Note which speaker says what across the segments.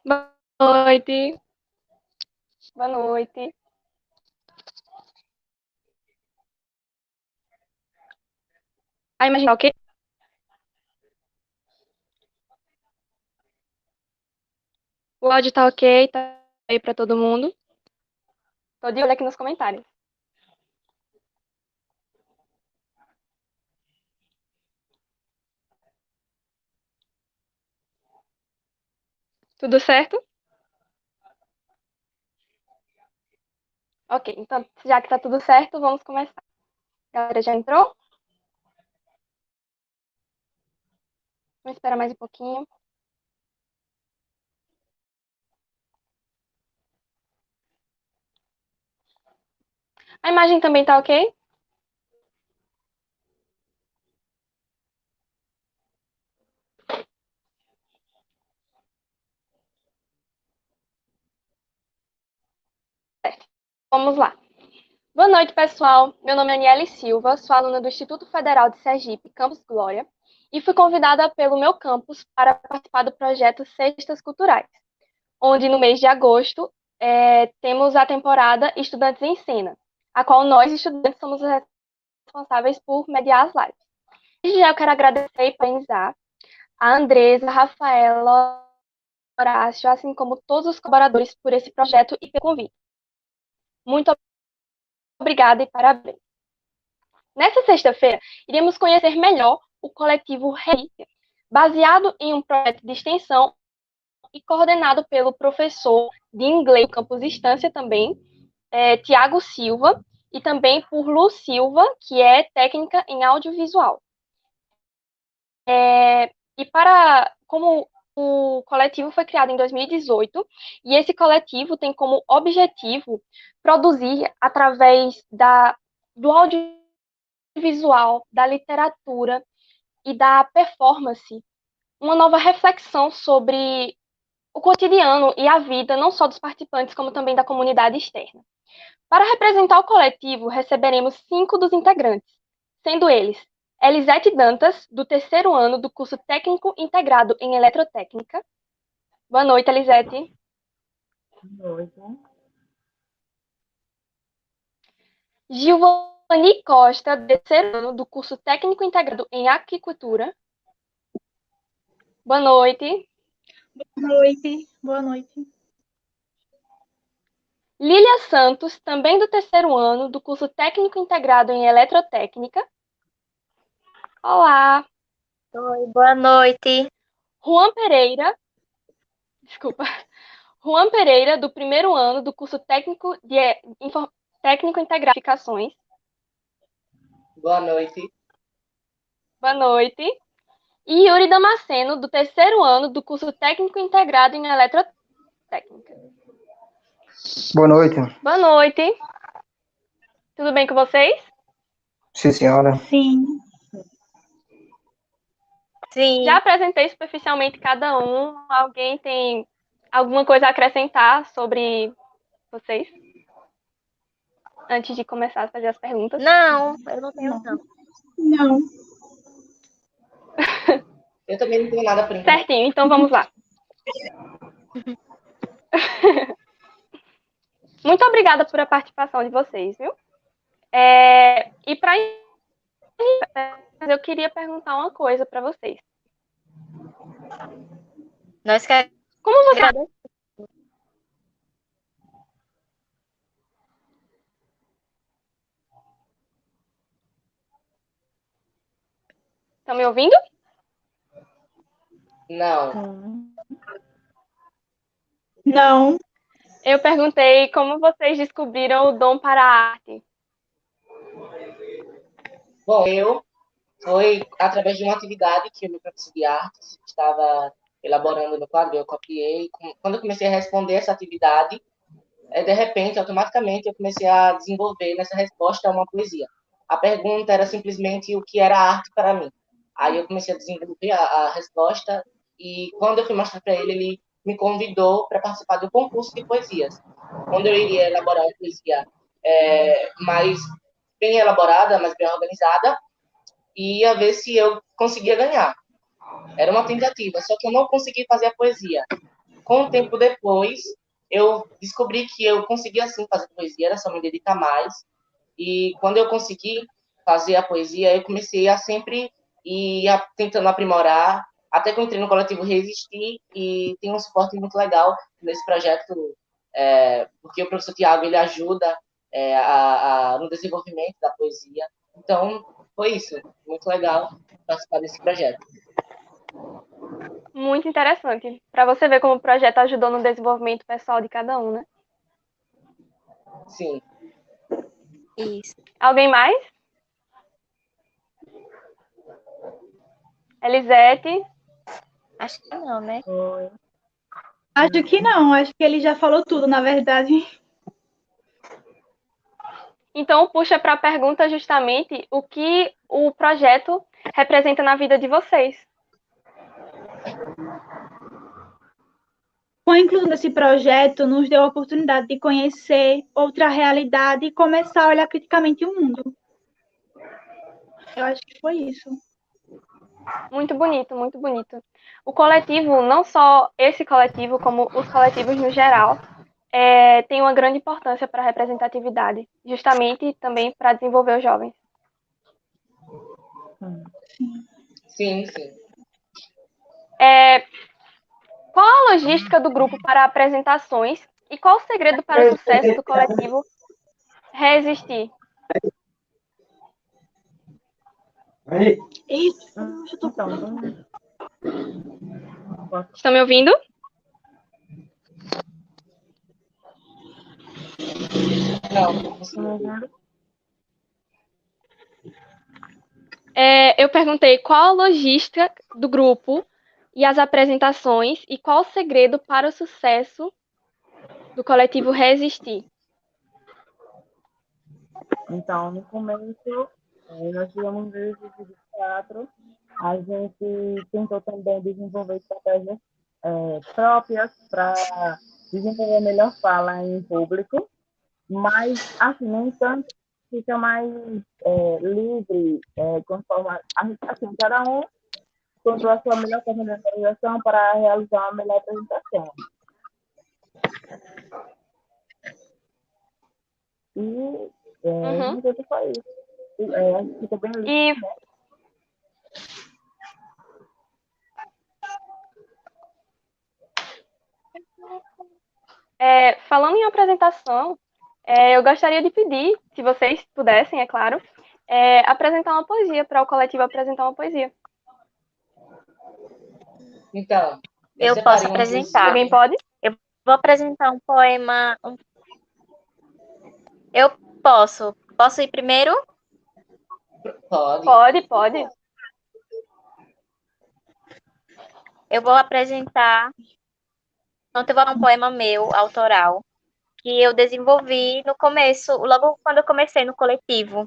Speaker 1: Boa noite. Boa noite. A imagem tá ok? O áudio tá ok? Tá aí pra todo mundo? Tô de olho aqui nos comentários. Tudo certo? Ok, então já que tá tudo certo, vamos começar. A galera já entrou? Vamos esperar mais um pouquinho. A imagem também tá ok? Vamos lá. Boa noite, pessoal. Meu nome é Aniele Silva, sou aluna do Instituto Federal de Sergipe, Campus Glória, e fui convidada pelo meu campus para participar do projeto Cestas Culturais, onde no mês de agosto temos a temporada Estudantes em Cena, a qual nós, estudantes, somos responsáveis por mediar as lives. Desde já eu quero agradecer e parabenizar a Andresa, a Rafaela, Horácio, assim como todos os colaboradores por esse projeto e pelo convite. Muito obrigada e parabéns. Nessa sexta-feira, iremos conhecer melhor o coletivo Relíquia, baseado em um projeto de extensão e coordenado pelo professor de inglês do campus Estância também, Tiago Silva, e também por Lu Silva, que é técnica em audiovisual. E como o coletivo foi criado em 2018, e esse coletivo tem como objetivo produzir, através do audiovisual, da literatura e da performance, uma nova reflexão sobre o cotidiano e a vida, não só dos participantes, como também da comunidade externa. Para representar o coletivo, receberemos 5 dos integrantes, sendo eles Elisete Dantas, do terceiro ano do curso técnico integrado em eletrotécnica. Boa noite, Elisete.
Speaker 2: Boa noite.
Speaker 1: Gilvani Costa, do terceiro ano do curso técnico integrado em aquicultura. Boa noite.
Speaker 2: Boa noite. Boa noite.
Speaker 1: Lília Santos, também do terceiro ano do curso técnico integrado em eletrotécnica. Olá.
Speaker 3: Oi, boa noite.
Speaker 1: Juan Pereira, desculpa, Juan Pereira, do primeiro ano do curso técnico técnico em gratificações.
Speaker 4: Boa noite.
Speaker 1: Boa noite. E Yuri Damasceno, do terceiro ano do curso técnico integrado em eletrotécnica.
Speaker 5: Boa noite.
Speaker 1: Boa noite. Tudo bem com vocês?
Speaker 5: Sim, senhora.
Speaker 2: Sim.
Speaker 3: Sim.
Speaker 1: Já apresentei superficialmente cada um. Alguém tem alguma coisa a acrescentar sobre vocês? Antes de começar a fazer as perguntas.
Speaker 3: Não, eu não tenho não.
Speaker 2: Não.
Speaker 4: Eu também não tenho nada por enquanto.
Speaker 1: Certinho, então vamos lá. Muito obrigada por a participação de vocês, viu? E para eu queria perguntar uma coisa para vocês.
Speaker 3: Nós queremos.
Speaker 1: Como você... Estão me ouvindo?
Speaker 4: Não.
Speaker 2: Não.
Speaker 1: Eu perguntei como vocês descobriram o dom para a arte.
Speaker 4: Bom, foi através de uma atividade que o meu professor de artes estava elaborando no quadro, eu copiei. Quando eu comecei a responder essa atividade, de repente, automaticamente, eu comecei a desenvolver nessa resposta uma poesia. A pergunta era simplesmente o que era arte para mim. Aí eu comecei a desenvolver a resposta e quando eu fui mostrar para ele, ele me convidou para participar do concurso de poesias, onde eu iria elaborar uma poesia mais bem elaborada, mais bem organizada, e ia ver se eu conseguia ganhar. Era uma tentativa, só que eu não consegui fazer a poesia. com o tempo depois, eu descobri que eu conseguia, sim, fazer poesia, era só me dedicar mais. E quando eu consegui fazer a poesia, eu comecei a sempre ir tentando aprimorar, até que eu entrei no coletivo Resistir e tem um suporte muito legal nesse projeto, porque o professor Tiago ele ajuda no desenvolvimento da poesia. Então, foi isso. Muito legal participar desse projeto.
Speaker 1: Muito interessante. Para você ver como o projeto ajudou no desenvolvimento pessoal de cada um, né?
Speaker 4: Sim.
Speaker 3: Isso.
Speaker 1: Alguém mais? Elisete?
Speaker 3: Acho que não, né?
Speaker 2: Acho que não, acho que ele já falou tudo, na verdade.
Speaker 1: Então, puxa para a pergunta justamente o que o projeto representa na vida de vocês.
Speaker 2: Com a inclusão desse projeto, nos deu a oportunidade de conhecer outra realidade e começar a olhar criticamente o mundo. Eu acho que foi isso.
Speaker 1: Muito bonito, muito bonito. O coletivo, não só esse coletivo, como os coletivos no geral, tem uma grande importância para a representatividade, justamente também para desenvolver os jovens.
Speaker 4: Sim, sim.
Speaker 1: Qual a logística do grupo para apresentações e qual o segredo para o sucesso do coletivo Resistir? Estão me ouvindo?
Speaker 4: Não.
Speaker 1: Eu perguntei qual a logística do grupo e as apresentações e qual o segredo para o sucesso do coletivo Resistir.
Speaker 6: Então, no começo, nós tivemos um grupo de teatro. A gente tentou também desenvolver estratégias próprias para desenvolver melhor fala em público, mas, assim, no entanto, fica mais livre, conforme assim, cada um encontrou a sua melhor forma de organização para realizar uma melhor apresentação. E não sei se foi isso. Fica bem livre, né?
Speaker 1: Falando em apresentação, eu gostaria de pedir, se vocês pudessem, é claro, apresentar uma poesia, para o coletivo apresentar uma poesia.
Speaker 4: Então,
Speaker 3: Eu
Speaker 4: separei
Speaker 3: posso
Speaker 4: uma
Speaker 3: apresentar.
Speaker 1: Alguém pode?
Speaker 3: Eu vou apresentar um poema. Eu posso. Posso ir primeiro?
Speaker 4: Pode.
Speaker 1: Pode.
Speaker 3: Eu vou apresentar. Então, eu vou dar um poema meu, autoral, que eu desenvolvi no começo, logo quando eu comecei no coletivo,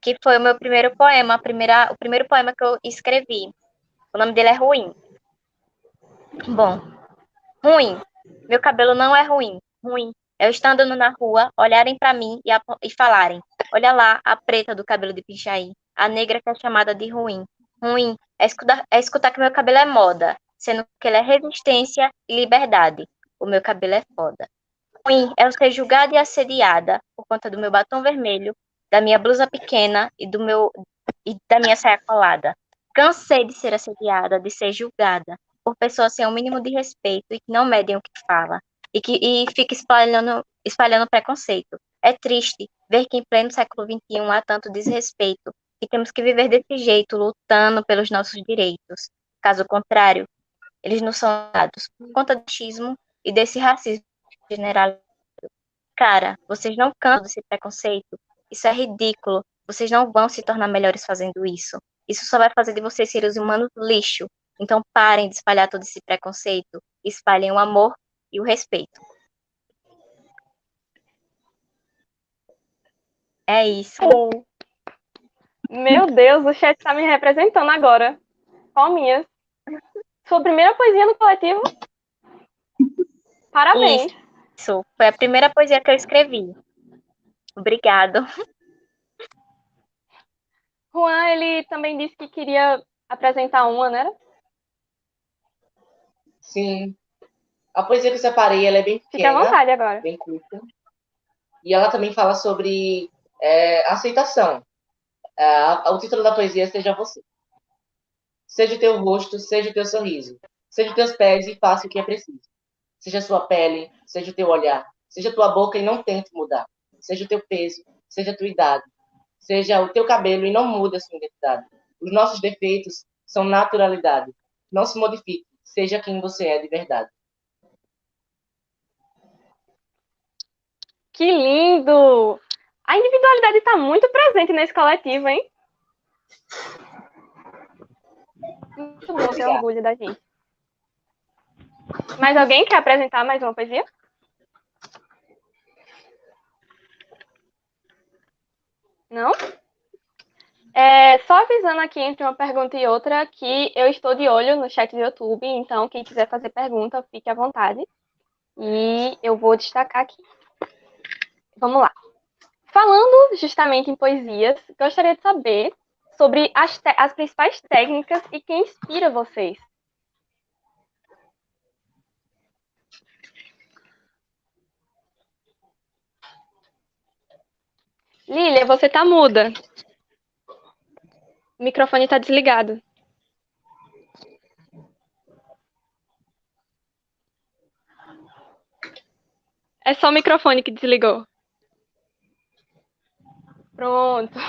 Speaker 3: que foi o meu primeiro poema, o primeiro poema que eu escrevi. O nome dele é Ruim. Bom, ruim. Meu cabelo não é ruim. Ruim. Eu estar andando na rua, olharem para mim e falarem: olha lá, a preta do cabelo de Pichaí, a negra que é chamada de ruim. Ruim é escutar que meu cabelo é moda, sendo que ele é resistência e liberdade. O meu cabelo é foda. Ruim é eu ser julgada e assediada por conta do meu batom vermelho, da minha blusa pequena e da minha saia colada. Cansei de ser assediada, de ser julgada por pessoas sem o mínimo de respeito e que não medem o que fala e fica espalhando preconceito. É triste ver que em pleno século XXI há tanto desrespeito e temos que viver desse jeito, lutando pelos nossos direitos. Caso contrário, eles não são dados por conta do machismo e desse racismo generalizado. Cara, vocês não cansam desse preconceito? Isso é ridículo. Vocês não vão se tornar melhores fazendo isso. Isso só vai fazer de vocês seres humanos lixo. Então parem de espalhar todo esse preconceito. Espalhem o amor e o respeito. É isso.
Speaker 1: Meu Deus, o chat está me representando agora. Palminhas. Sua primeira poesia no coletivo? Parabéns.
Speaker 3: Isso. Foi a primeira poesia que eu escrevi. Obrigado.
Speaker 1: Juan, ele também disse que queria apresentar uma, né?
Speaker 4: Sim. A poesia que eu separei, ela é bem
Speaker 1: Fique à
Speaker 4: pequena,
Speaker 1: vontade agora.
Speaker 4: bem curta. E ela também fala sobre aceitação. O título da poesia é Seja Você. Seja o teu rosto, seja o teu sorriso. Seja os teus pés e faça o que é preciso. Seja a sua pele, seja o teu olhar. Seja a tua boca e não tente mudar. Seja o teu peso, seja a tua idade. Seja o teu cabelo e não mude a sua identidade. Os nossos defeitos são naturalidade. Não se modifique. Seja quem você é de verdade.
Speaker 1: Que lindo! A individualidade está muito presente nesse coletivo, hein? Muito bom ter
Speaker 4: Obrigada.
Speaker 1: orgulho da gente. Mais alguém quer apresentar mais uma poesia? Não? Só avisando aqui entre uma pergunta e outra que eu estou de olho no chat do YouTube, então quem quiser fazer pergunta, fique à vontade. E eu vou destacar aqui. Vamos lá. Falando justamente em poesias, gostaria de saber sobre as principais técnicas e quem inspira vocês. Lília, você tá muda. O microfone tá desligado. É só o microfone que desligou. Pronto.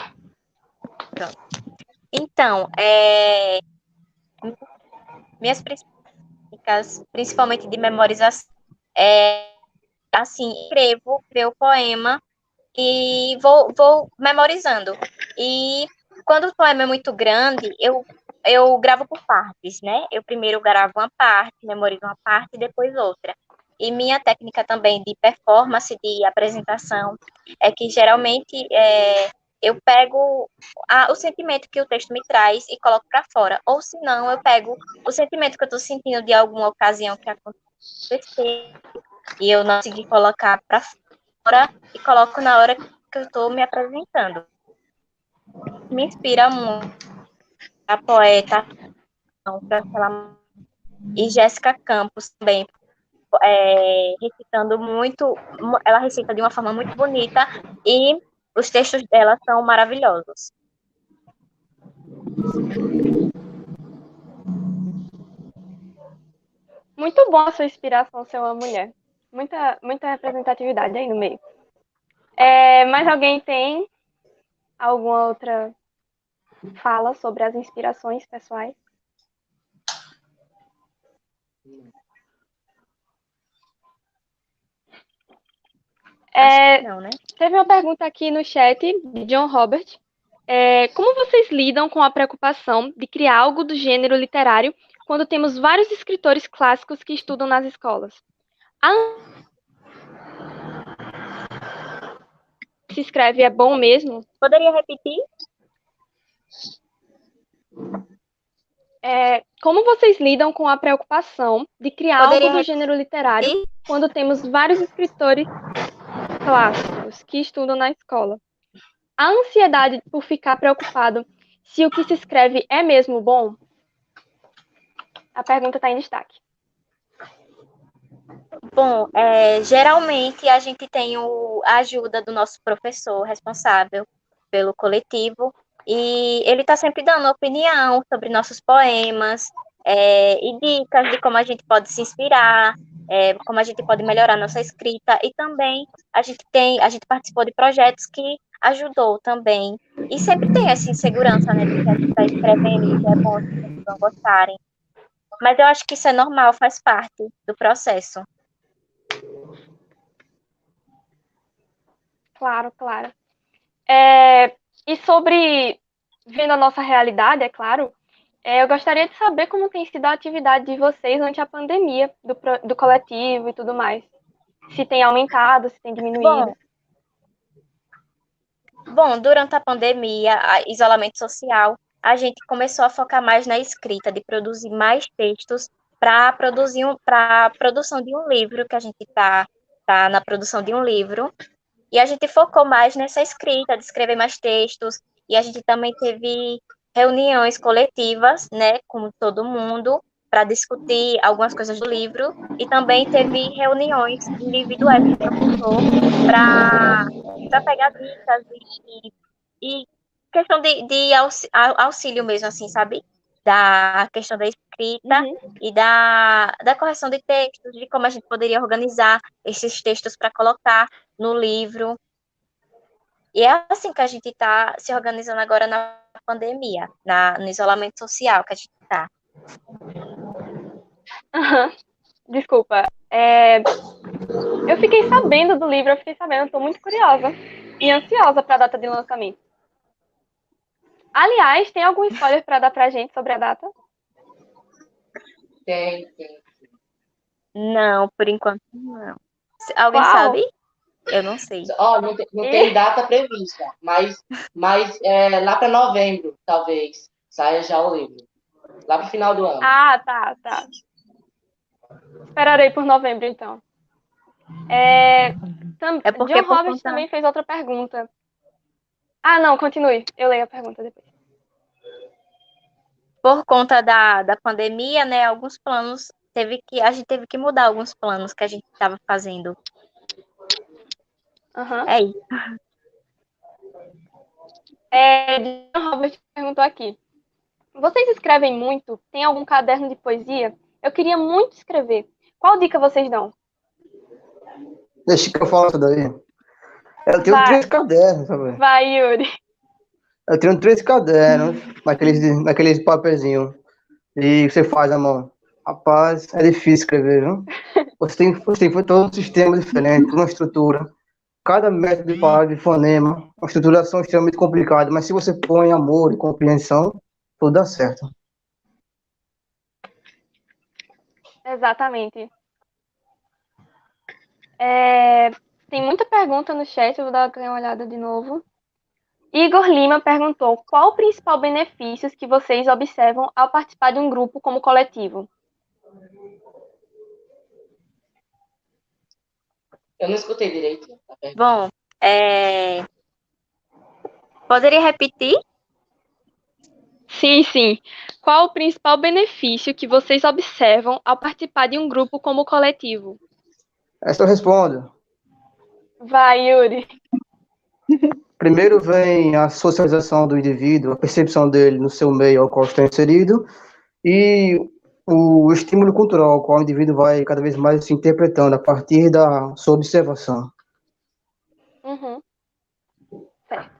Speaker 3: Então, minhas técnicas, principalmente de memorização, assim, escrevo o poema e vou memorizando. E quando o poema é muito grande, eu gravo por partes, né? Eu primeiro gravo uma parte, memorizo uma parte e depois outra. E minha técnica também de performance, de apresentação, é que geralmente eu pego o sentimento que o texto me traz e coloco para fora. Ou se não, eu pego o sentimento que eu estou sentindo de alguma ocasião que aconteceu e eu não consegui colocar para fora e coloco na hora que eu estou me apresentando. Me inspira muito a poeta e Jéssica Campos também, recitando muito, ela recita de uma forma muito bonita e os textos dela são maravilhosos.
Speaker 1: Muito bom a sua inspiração ser uma mulher. Muita representatividade aí no meio. Mais alguém tem alguma outra fala sobre as inspirações pessoais?
Speaker 3: Não, né?
Speaker 1: Teve uma pergunta aqui no chat de John Robert. Como vocês lidam com a preocupação de criar algo do gênero literário quando temos vários escritores clássicos que estudam nas escolas? Se escreve é bom mesmo?
Speaker 3: Poderia repetir?
Speaker 1: Como vocês lidam com a preocupação de criar
Speaker 3: Poderia
Speaker 1: algo do gênero literário quando temos vários escritores clássicos que estudam na escola? A ansiedade por ficar preocupado se o que se escreve é mesmo bom? A pergunta está em destaque.
Speaker 3: Bom, geralmente a gente tem a ajuda do nosso professor responsável pelo coletivo e ele está sempre dando opinião sobre nossos poemas e dicas de como a gente pode se inspirar, como a gente pode melhorar nossa escrita e também a gente participou de projetos que ajudou também e sempre tem essa insegurança, né, de que a gente está escrevendo e que é bom, que vocês vão gostarem. Mas eu acho que isso é normal, faz parte do processo.
Speaker 1: Claro, claro. E sobre, vendo a nossa realidade, é claro, eu gostaria de saber como tem sido a atividade de vocês durante a pandemia, do coletivo e tudo mais. Se tem aumentado, se tem diminuído.
Speaker 3: Bom, durante a pandemia, isolamento social, a gente começou a focar mais na escrita, de produzir mais textos para a produção de um livro, que a gente está na produção de um livro. E a gente focou mais nessa escrita, de escrever mais textos, e a gente também teve reuniões coletivas, né, com todo mundo, para discutir algumas coisas do livro, e também teve reuniões individuais com o professor para pegar dicas e questão de auxílio mesmo, assim, sabe? Da questão da escrita e da correção de textos, de como a gente poderia organizar esses textos para colocar no livro. E é assim que a gente está se organizando agora na pandemia, no isolamento social que a gente está.
Speaker 1: Desculpa. Eu fiquei sabendo do livro, estou muito curiosa e ansiosa para a data de lançamento. Aliás, tem algum spoiler para dar pra gente sobre a data?
Speaker 4: Tem.
Speaker 3: Não, por enquanto não. Alguém
Speaker 1: Qual?
Speaker 3: sabe? Eu não sei.
Speaker 4: Não tem data prevista, mas lá para novembro, talvez, saia já o livro. Lá para o final do ano.
Speaker 1: Ah, tá. Esperarei por novembro, então.
Speaker 3: porque
Speaker 1: John Roberts também fez outra pergunta. Ah, não, continue. Eu leio a pergunta depois.
Speaker 3: Por conta da pandemia, né, alguns planos a gente teve que mudar alguns planos que a gente estava fazendo. É isso.
Speaker 1: John Roberts perguntou aqui. Vocês escrevem muito? Tem algum caderno de poesia? Eu queria muito escrever. Qual dica vocês dão?
Speaker 5: Deixa que eu falo isso daí. Eu tenho 3 cadernos, sabe?
Speaker 1: Vai, Yuri.
Speaker 5: Eu tenho 3 cadernos, naqueles papelzinhos. E você faz a mão. Rapaz, é difícil escrever, viu? Você tem que fazer todo um sistema diferente, uma estrutura. Cada método de palavra de fonema, uma estruturação extremamente complicada, mas se você põe amor e compreensão, tudo dá certo.
Speaker 1: Exatamente. Tem muita pergunta no chat, eu vou dar uma olhada de novo. Igor Lima perguntou: qual o principal benefício que vocês observam ao participar de um grupo como coletivo?
Speaker 4: Eu não escutei direito.
Speaker 3: Bom, poderia repetir?
Speaker 1: Sim. Qual o principal benefício que vocês observam ao participar de um grupo como coletivo?
Speaker 5: Essa eu respondo.
Speaker 1: Vai, Yuri.
Speaker 5: Primeiro vem a socialização do indivíduo, a percepção dele no seu meio ao qual está inserido, e o estímulo cultural ao qual o indivíduo vai cada vez mais se interpretando a partir da sua observação.
Speaker 1: Certo.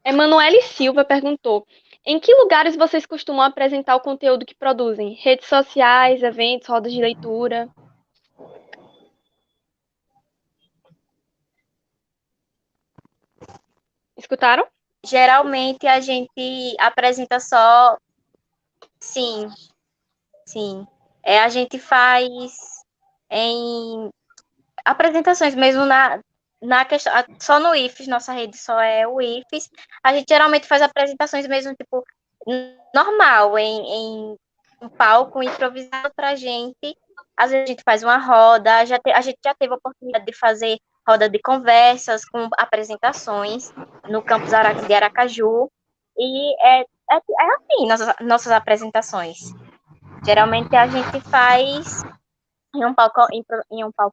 Speaker 1: Emanuele Silva perguntou: em que lugares vocês costumam apresentar o conteúdo que produzem? Redes sociais, eventos, rodas de leitura? Escutaram?
Speaker 3: Geralmente a gente apresenta só. Sim. A gente faz em apresentações mesmo na questão, só no IFES, nossa rede só é o IFES. A gente geralmente faz apresentações mesmo, tipo, normal, em um palco improvisado pra gente. Às vezes a gente faz uma roda, a gente já teve a oportunidade de fazer roda de conversas com apresentações no campus de Aracaju. E é assim nossas apresentações. Geralmente a gente faz em um palco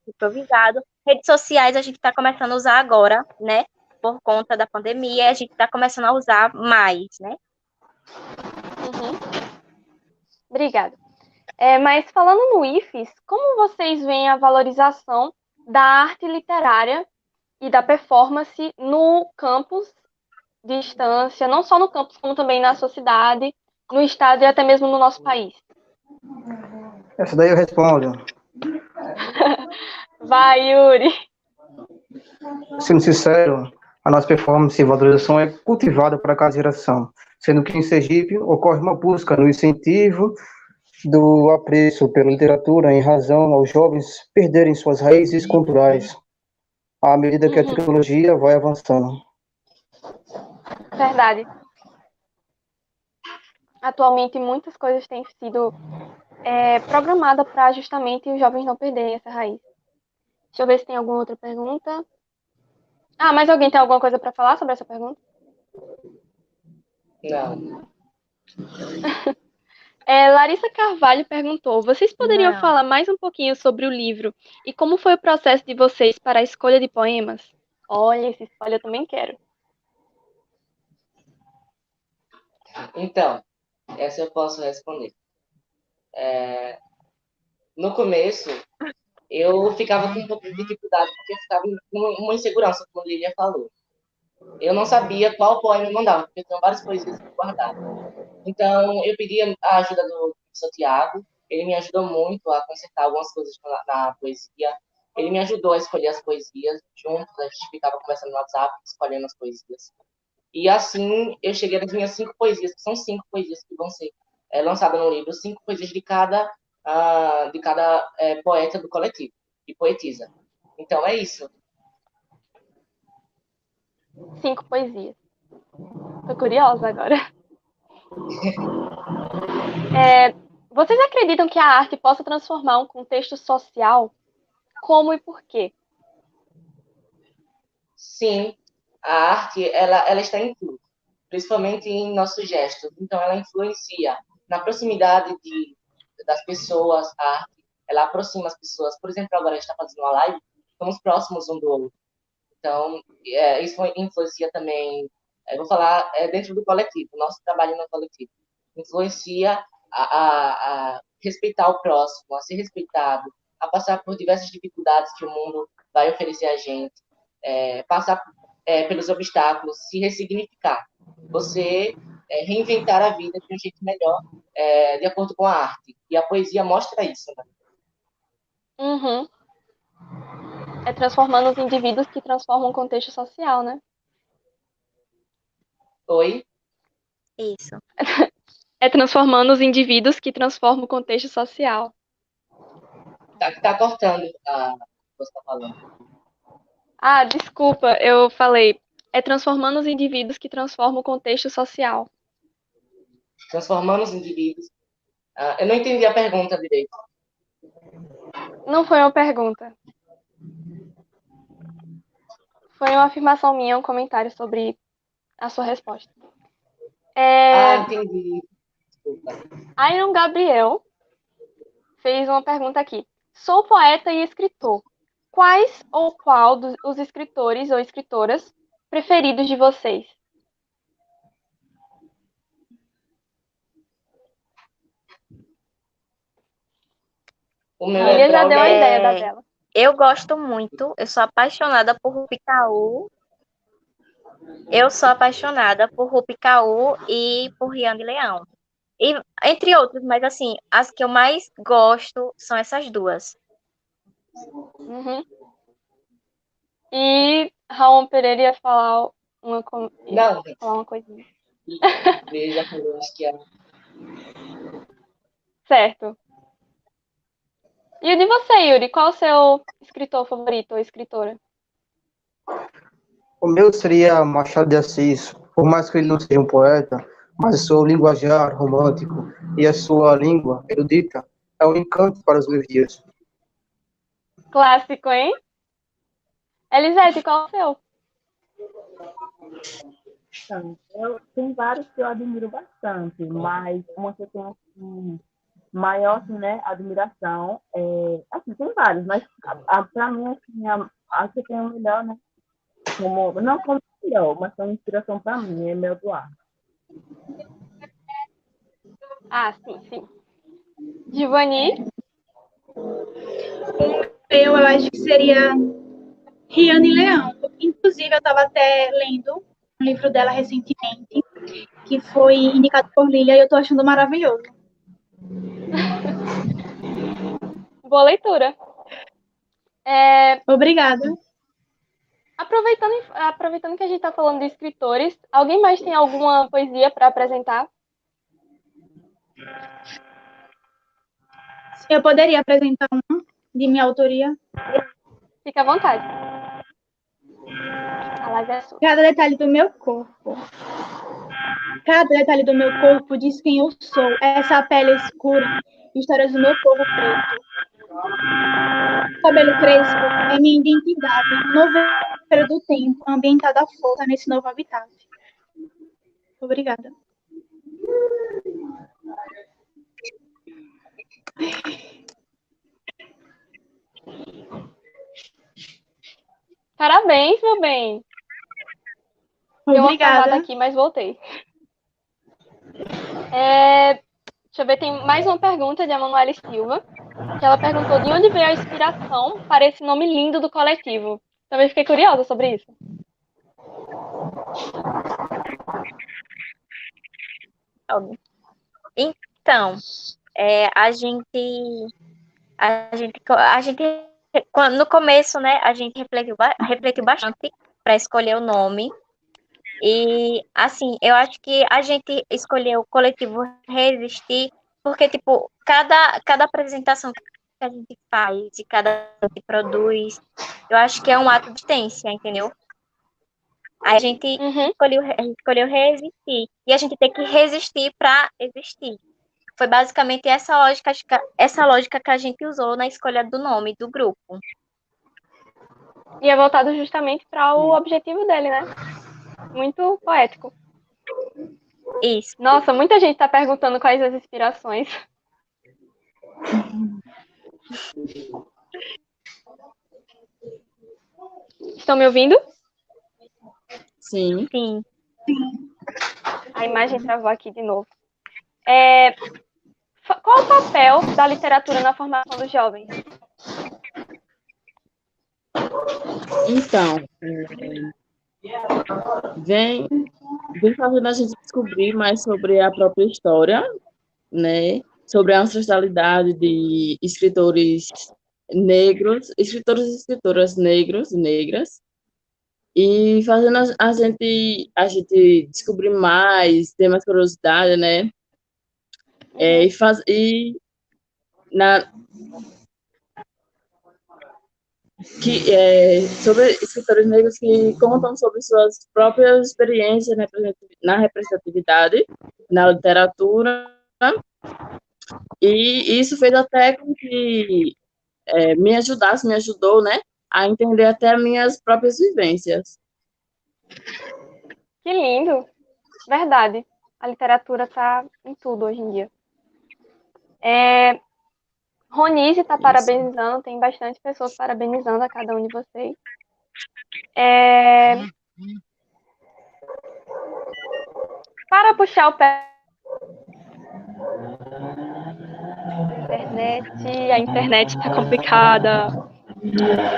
Speaker 3: improvisado. Redes sociais a gente está começando a usar agora, né? Por conta da pandemia, a gente está começando a usar mais, né?
Speaker 1: Obrigada. Mas falando no IFES, como vocês veem a valorização da arte literária e da performance no campus de distância, não só no campus, como também na sua cidade, no estado e até mesmo no nosso país?
Speaker 5: Essa daí eu respondo.
Speaker 1: Vai, Yuri.
Speaker 5: Sendo sincero, a nossa performance e valorização é cultivada para cada geração, sendo que em Sergipe ocorre uma busca no incentivo do apreço pela literatura em razão aos jovens perderem suas raízes culturais, à medida que a tecnologia vai avançando.
Speaker 1: Verdade. Atualmente, muitas coisas têm sido programadas para justamente os jovens não perderem essa raiz. Deixa eu ver se tem alguma outra pergunta. Mais alguém tem alguma coisa para falar sobre essa pergunta?
Speaker 4: Não.
Speaker 1: Larissa Carvalho perguntou: vocês poderiam
Speaker 3: Não.
Speaker 1: falar mais um pouquinho sobre o livro e como foi o processo de vocês para a escolha de poemas? Olha, esse spoiler eu também quero.
Speaker 4: Então, essa eu posso responder. No começo, eu ficava com um pouco de dificuldade, porque eu ficava com uma insegurança, como a Lilia falou. Eu não sabia qual poema eu mandava, porque eu tenho várias poesias guardadas. Então, eu pedi a ajuda do professor Tiago. Ele me ajudou muito a consertar algumas coisas na poesia. Ele me ajudou a escolher as poesias juntos. A gente ficava conversando no WhatsApp, escolhendo as poesias. E assim, eu cheguei nas minhas 5 poesias, que são 5 poesias que vão ser lançadas no livro. 5 poesias de cada poeta do coletivo, e poetisa. Então, é isso.
Speaker 1: 5 poesias. Tô curiosa agora. Vocês acreditam que a arte possa transformar um contexto social? Como e por quê?
Speaker 4: Sim, a arte, ela está em tudo, principalmente em nossos gestos. Então, ela influencia na proximidade das pessoas. A arte, ela aproxima as pessoas. Por exemplo, agora a gente está fazendo uma live, estamos próximos um do outro. Então, isso influencia também, vou falar, dentro do coletivo, nosso trabalho no coletivo. Influencia a respeitar o próximo, a ser respeitado, a passar por diversas dificuldades que o mundo vai oferecer a gente, passar pelos obstáculos, se ressignificar. Você reinventar a vida de um jeito melhor, de acordo com a arte. E a poesia mostra isso, né?
Speaker 1: Uhum. É transformando os indivíduos que transformam o contexto social, né?
Speaker 4: Oi?
Speaker 3: Isso.
Speaker 1: É transformando os indivíduos que transformam o contexto social.
Speaker 4: Tá cortando a que você está falando.
Speaker 1: Ah, desculpa, eu falei. É transformando os indivíduos que transformam o contexto social.
Speaker 4: Transformando os indivíduos. Eu não entendi a pergunta direito.
Speaker 1: Não foi uma pergunta. Foi uma afirmação minha, um comentário sobre a sua resposta.
Speaker 4: Entendi. Desculpa.
Speaker 1: Iron Gabriel fez uma pergunta aqui. Sou poeta e escritor. Quais ou qual dos os escritores ou escritoras preferidos de vocês?
Speaker 4: O meu
Speaker 1: Lilia já deu a
Speaker 4: Braulio.
Speaker 1: ideia da dela.
Speaker 3: Eu gosto muito, eu sou apaixonada por Rupi Kaur. Eu sou apaixonada por Rupi Kaur e por Riane Leão. E, entre outros, mas assim, as que eu mais gosto são essas duas.
Speaker 1: Uhum. E Raul Pereira ia falar
Speaker 4: Não,
Speaker 1: falar uma coisinha.
Speaker 4: ele já falou, acho que é.
Speaker 1: Certo. E o de você, Yuri? Qual o seu escritor favorito ou escritora?
Speaker 5: O meu seria Machado de Assis, por mais que ele não seja um poeta, mas o seu linguajar romântico e a sua língua erudita é um encanto para os meus dias.
Speaker 1: Clássico, hein? Elisete, qual o seu?
Speaker 6: Então, tem vários que eu admiro bastante, mas uma que eu tenho assim, maior assim, né, admiração, assim, tem vários, mas para mim, assim, a que eu tenho melhor, né, não como melhor, mas como inspiração para mim, é Mel Duarte.
Speaker 1: Ah, sim, sim. Giovanni?
Speaker 2: Eu acho que seria Riane Leão. Inclusive, eu estava até lendo um livro dela recentemente, que foi indicado por Lilia, e eu estou achando maravilhoso.
Speaker 1: Boa leitura.
Speaker 2: Obrigada.
Speaker 1: Aproveitando que a gente está falando de escritores, alguém mais tem alguma poesia para apresentar?
Speaker 2: Eu poderia apresentar uma de minha autoria.
Speaker 1: Fique à vontade. A live é sua.
Speaker 2: Cada detalhe do meu corpo. Cada detalhe do meu corpo diz quem eu sou. Essa pele escura, histórias do meu povo preto. Cabelo crespo é minha identidade. Novela do tempo, ambientada à força nesse novo habitat. Obrigada.
Speaker 1: Parabéns, meu bem. Deu uma travada
Speaker 2: Obrigada.
Speaker 1: aqui, mas voltei. Deixa eu ver, tem mais uma pergunta de Emanuele Silva, que ela perguntou de onde veio a inspiração para esse nome lindo do coletivo. Também fiquei curiosa sobre isso.
Speaker 3: Então, no começo, né, a gente refletiu bastante para escolher o nome. E, assim, eu acho que a gente escolheu o coletivo Resistir, porque, tipo, cada apresentação que a gente faz e cada que produz, eu acho que é um ato de resistência, entendeu? Aí a gente
Speaker 1: Uhum.
Speaker 3: escolheu resistir. E a gente tem que resistir para existir. Foi basicamente essa lógica que a gente usou na escolha do nome do grupo.
Speaker 1: E é voltado justamente para o objetivo dele, né? Muito poético.
Speaker 3: Isso.
Speaker 1: Nossa, muita gente está perguntando quais as inspirações. Estão me ouvindo?
Speaker 6: Sim.
Speaker 3: Sim.
Speaker 1: A imagem travou aqui de novo. Qual o papel da literatura na formação dos jovens?
Speaker 6: Então, vem fazendo a gente descobrir mais sobre a própria história, né? Sobre a ancestralidade de escritores negros, escritores e escritoras negros e negras, e fazendo a gente descobrir mais, ter mais curiosidade, né? E na sobre escritores negros que contam sobre suas próprias experiências na representatividade, na literatura, e isso fez até com que me ajudou, né, a entender até as minhas próprias vivências.
Speaker 1: Que lindo! Verdade. A literatura está em tudo hoje em dia. Ronise está parabenizando, tem bastante pessoas parabenizando a cada um de vocês. Para puxar o pé a internet está complicada.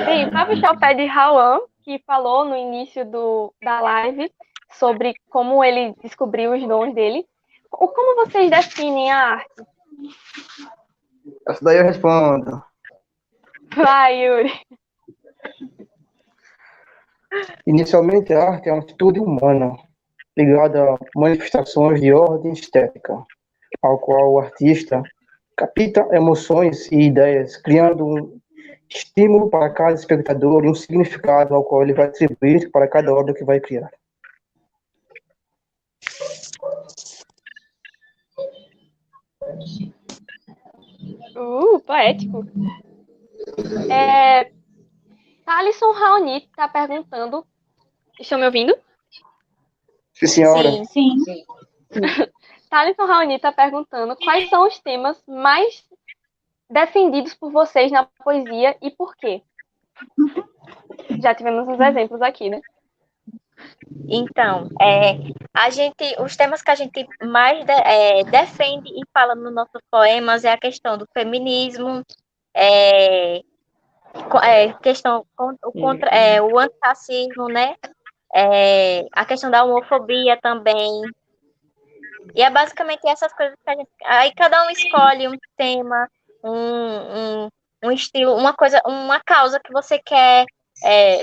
Speaker 1: Bem, para puxar o pé de Rawan, que falou no início da live sobre como ele descobriu os dons dele, como vocês definem a arte?
Speaker 5: Essa daí eu respondo.
Speaker 1: Vai, Yuri.
Speaker 5: Inicialmente, a arte é uma atitude humana, ligada a manifestações de ordem estética, ao qual o artista capta emoções e ideias, criando um estímulo para cada espectador e um significado ao qual ele vai atribuir para cada obra que vai criar.
Speaker 1: Poético. Thalisson Raoni está perguntando. Estão me ouvindo?
Speaker 5: Sim, senhora.
Speaker 2: Sim.
Speaker 1: Thalisson Raoni está perguntando quais são os temas mais defendidos por vocês na poesia e por quê? Já tivemos uns exemplos aqui, né?
Speaker 3: Então, os temas que a gente mais defende e fala nos nossos poemas é a questão do feminismo, questão contra o antirracismo, né? A questão da homofobia também. E é basicamente essas coisas que a gente. Aí cada um escolhe um tema, um estilo, uma causa que você quer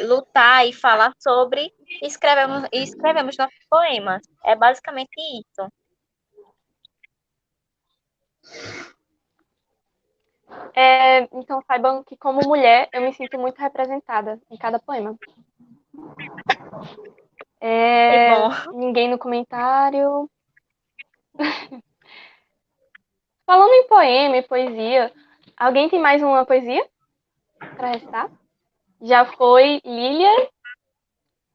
Speaker 3: lutar e falar sobre, e escrevemos nossos poemas. É basicamente isso.
Speaker 1: Então saibam que como mulher eu me sinto muito representada em cada poema.
Speaker 3: bom.
Speaker 1: Ninguém no comentário. Falando em poema e poesia, alguém tem mais uma poesia para recitar? Já foi Lilia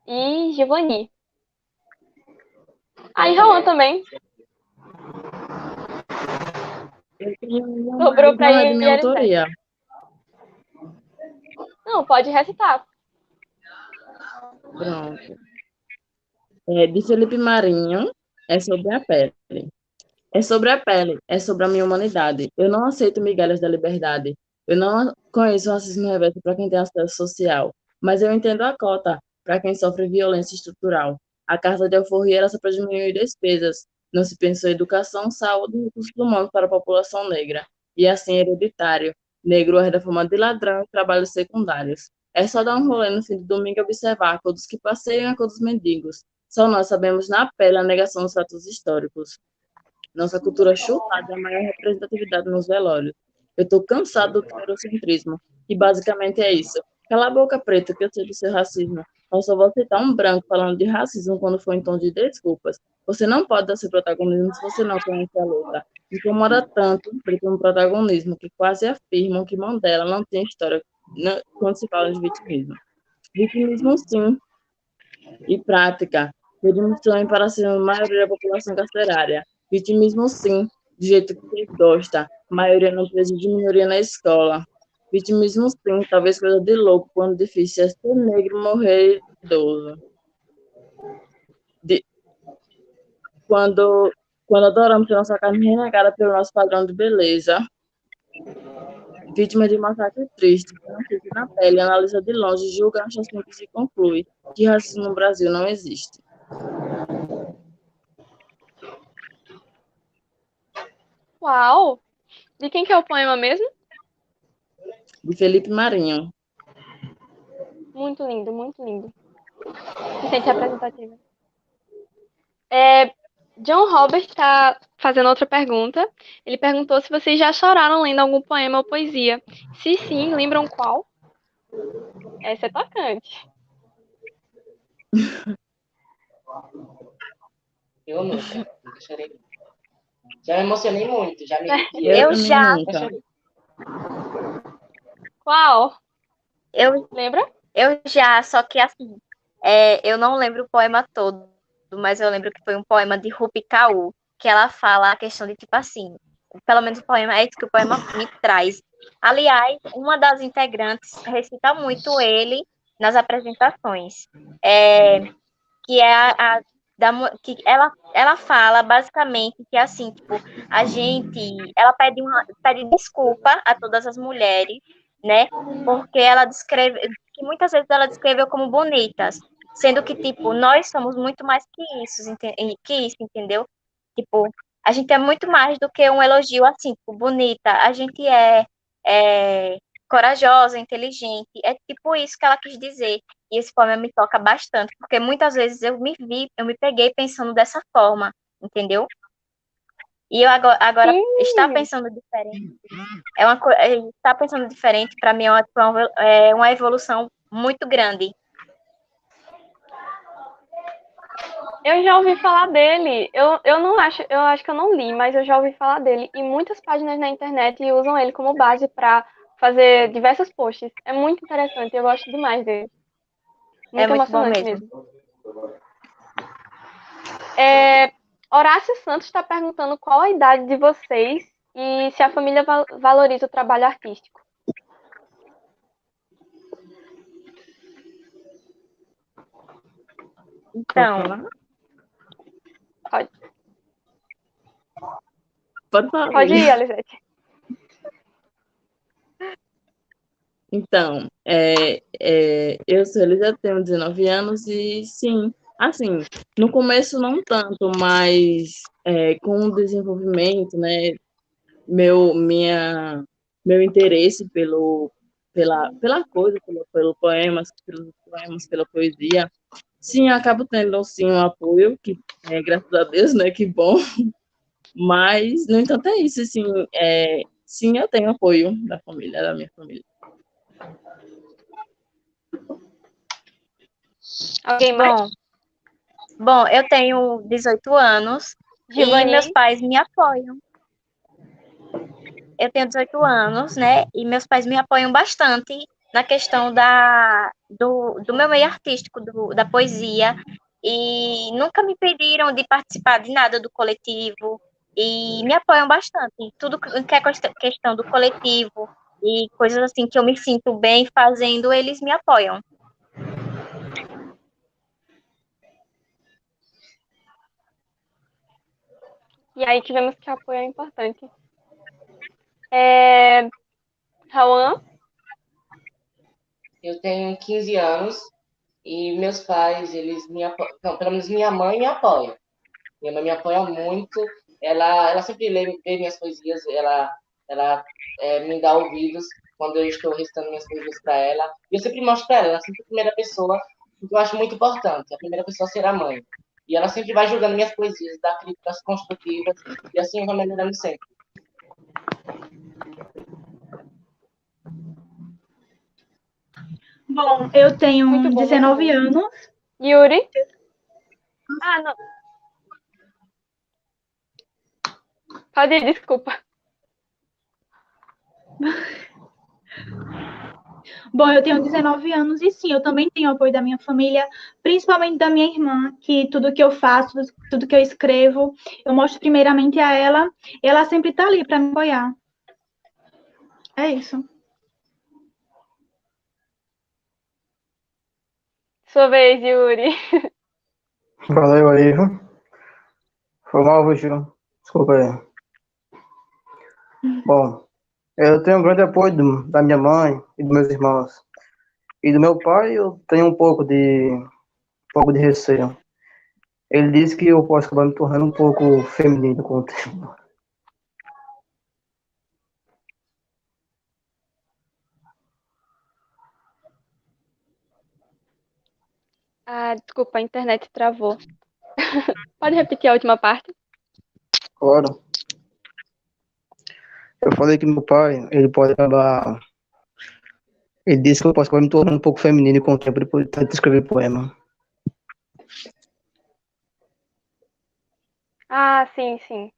Speaker 1: e Giovanni. E Raon também.
Speaker 6: Eu tenho
Speaker 1: Sobrou
Speaker 6: mas
Speaker 1: para
Speaker 6: não é de minha
Speaker 1: Elisete.
Speaker 6: autoria.
Speaker 1: Não, pode recitar.
Speaker 6: Pronto. De Felipe Marinho, é sobre a pele. É sobre a pele, é sobre a minha humanidade. Eu não aceito migalhas da liberdade. Eu não conheço o racismo reverso para quem tem acesso social, mas eu entendo a cota para quem sofre violência estrutural. A carta de alforria era só para diminuir despesas. Não se pensou em educação, saúde e recursos humanos para a população negra. E assim é hereditário. Negro herda fama de ladrão e trabalhos secundários. É só dar um rolê no fim do domingo e observar a cor dos que passeiam e a cor dos mendigos. Só nós sabemos na pele a negação dos fatos históricos. Nossa cultura chupada é a maior representatividade nos velórios. Eu estou cansado do eurocentrismo, e basicamente é isso. Cala a boca, preta, que eu sei do seu racismo. Eu só vou citar um branco falando de racismo quando for em tom de desculpas. Você não pode dar seu protagonismo se você não conhece a luta. Me incomoda tanto o preto no protagonismo que quase afirmam que Mandela não tem história quando se fala de vitimismo. Vitimismo, sim, e prática. Pedimos também para ser a maioria da população carcerária. Vitimismo, sim, do jeito que vocês gostam. Maioria não precisa de minoria na escola. Vitimismo, sim, talvez coisa de louco, quando difícil é ser negro e morrer idoso. De, quando, quando adoramos ter nossa carne renegada pelo nosso padrão de beleza. Vítima de massacre triste, que não fica na pele, analisa de longe, julga, acha simples e conclui que racismo no Brasil não existe.
Speaker 1: Uau! De quem que é o poema mesmo?
Speaker 6: De Felipe Marinho.
Speaker 1: Muito lindo, muito lindo. Se sente representativa. John Robert está fazendo outra pergunta. Ele perguntou se vocês já choraram lendo algum poema ou poesia. Se sim, lembram qual? Essa é tocante.
Speaker 4: Eu nunca chorei. Já me emocionei muito, já me arrepiei.
Speaker 6: Eu
Speaker 3: Eu
Speaker 6: também
Speaker 3: já,
Speaker 4: Nunca
Speaker 6: nunca.
Speaker 4: chorei.
Speaker 1: Qual?
Speaker 3: eu,
Speaker 1: Lembra?
Speaker 3: eu já, só que assim, eu não lembro o poema todo, mas eu lembro que foi um poema de Rupi Kaur, que ela fala a questão de tipo assim, pelo menos o poema é isso que o poema me traz. Aliás, uma das integrantes recita muito ele nas apresentações. É, que é que ela fala basicamente que assim, tipo, ela pede desculpa a todas as mulheres, né? Porque ela descreve, que muitas vezes ela descreveu como bonitas, sendo que, tipo, nós somos muito mais que isso, entendeu? Tipo, a gente é muito mais do que um elogio assim, tipo, bonita. A gente é corajosa, inteligente. É tipo isso que ela quis dizer. E esse poema me toca bastante, porque muitas vezes eu me peguei pensando dessa forma, entendeu? E eu agora estar
Speaker 1: Sim.
Speaker 3: pensando diferente, estar pensando diferente para mim é uma evolução muito grande.
Speaker 1: Eu já ouvi falar dele. Eu não acho, eu acho que eu não li, mas eu já ouvi falar dele. E muitas páginas na internet usam ele como base para fazer diversos posts. É muito interessante, eu gosto demais dele.
Speaker 3: É
Speaker 1: Muito
Speaker 3: muito bom
Speaker 1: emocionante
Speaker 3: mesmo.
Speaker 1: mesmo. Horácio Santos está perguntando qual a idade de vocês e se a família valoriza o trabalho artístico.
Speaker 3: Então,
Speaker 1: Pode,
Speaker 6: Pode falar.
Speaker 1: pode ir, Alisete.
Speaker 6: Então, eu sou Elisa, tenho 19 anos e sim, assim, no começo não tanto, mas com o desenvolvimento, né, meu, minha, meu interesse pela coisa, pelos poemas, pela poesia, sim, acabo tendo, sim, um apoio, que graças a Deus, né, que bom, mas, no entanto, é isso, assim, sim, eu tenho apoio da minha família.
Speaker 1: Alguém mais?
Speaker 3: Bom, eu tenho 18 anos e
Speaker 1: Giovanni?
Speaker 3: meus pais me apoiam. Eu tenho 18 anos, né? E meus pais me apoiam bastante na questão do meu meio artístico, da poesia. E nunca me pediram de participar de nada do coletivo, e me apoiam bastante. Tudo que é questão do coletivo e coisas assim que eu me sinto bem fazendo, eles me apoiam.
Speaker 1: E aí tivemos que apoio é importante. Rauan?
Speaker 4: Eu tenho 15 anos e meus pais, eles me apoiam. Não, pelo menos minha mãe me apoia. Minha mãe me apoia muito. Ela sempre lê minhas poesias, ela me dá ouvidos quando eu estou recitando minhas poesias para ela. E eu sempre mostro para ela, ela sempre é a primeira pessoa, porque eu acho muito importante. A primeira pessoa será a mãe. E ela sempre vai julgando minhas poesias, dá críticas construtivas, e assim eu vou melhorando sempre.
Speaker 2: Bom, eu tenho
Speaker 1: Muito bom,
Speaker 2: 19
Speaker 1: muito bom.
Speaker 2: anos.
Speaker 1: Yuri? Ah, não. Pode ir, desculpa.
Speaker 2: Bom, eu tenho 19 anos e sim, eu também tenho apoio da minha família, principalmente da minha irmã, que tudo que eu faço, tudo que eu escrevo, eu mostro primeiramente a ela, e ela sempre tá ali para me apoiar. É isso.
Speaker 1: Sua vez, Yuri.
Speaker 5: Valeu aí, viu? Foi mal, viu? Desculpa aí. Bom, eu tenho um grande apoio da minha mãe e dos meus irmãos. E do meu pai eu tenho um pouco de receio. Ele disse que eu posso acabar me tornando um pouco feminino com o tempo.
Speaker 1: Ah, desculpa, a internet travou. Pode repetir a última parte?
Speaker 5: Claro. Eu falei que meu pai, ele pode acabar. Ele disse que eu posso acabar me tornando um pouco feminino com o tempo depois de tanto escrever poema.
Speaker 1: Ah, sim, sim.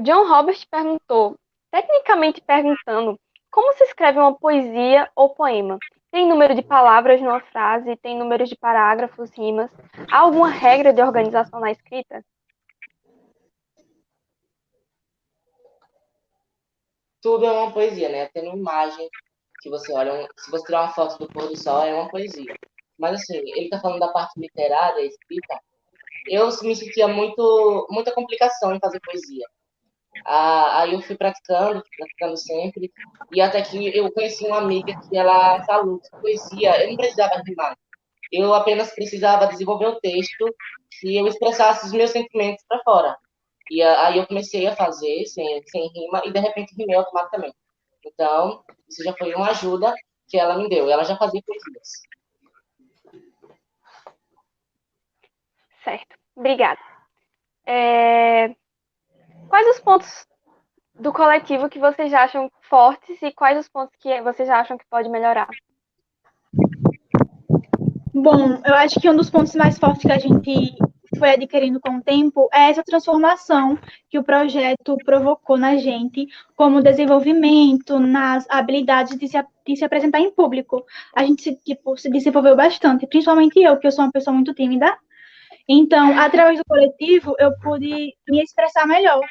Speaker 1: John Robert perguntou, tecnicamente perguntando, como se escreve uma poesia ou poema? Tem número de palavras numa frase? Tem número de parágrafos, rimas? Há alguma regra de organização na escrita?
Speaker 4: Tudo é uma poesia, né? Até uma imagem que você olha, se você tirar uma foto do pôr do sol, é uma poesia. Mas assim, ele tá falando da parte literária, escrita. Eu me sentia muita complicação em fazer poesia. Aí eu fui praticando sempre, e até que eu conheci uma amiga que ela falou que poesia, eu não precisava rimar, eu apenas precisava desenvolver o texto e eu expressasse os meus sentimentos para fora. Aí eu comecei a fazer sem rima e de repente rimei automaticamente. Então, isso já foi uma ajuda que ela me deu. Ela já fazia poesias.
Speaker 1: Certo, obrigada. Quais os pontos do coletivo que vocês acham fortes e quais os pontos que vocês acham que pode melhorar?
Speaker 2: Bom, eu acho que um dos pontos mais fortes que a gente foi adquirindo com o tempo é essa transformação que o projeto provocou na gente, como desenvolvimento nas habilidades de se apresentar em público. A gente se desenvolveu bastante, principalmente eu, que eu sou uma pessoa muito tímida. Então, através do coletivo, eu pude me expressar melhor,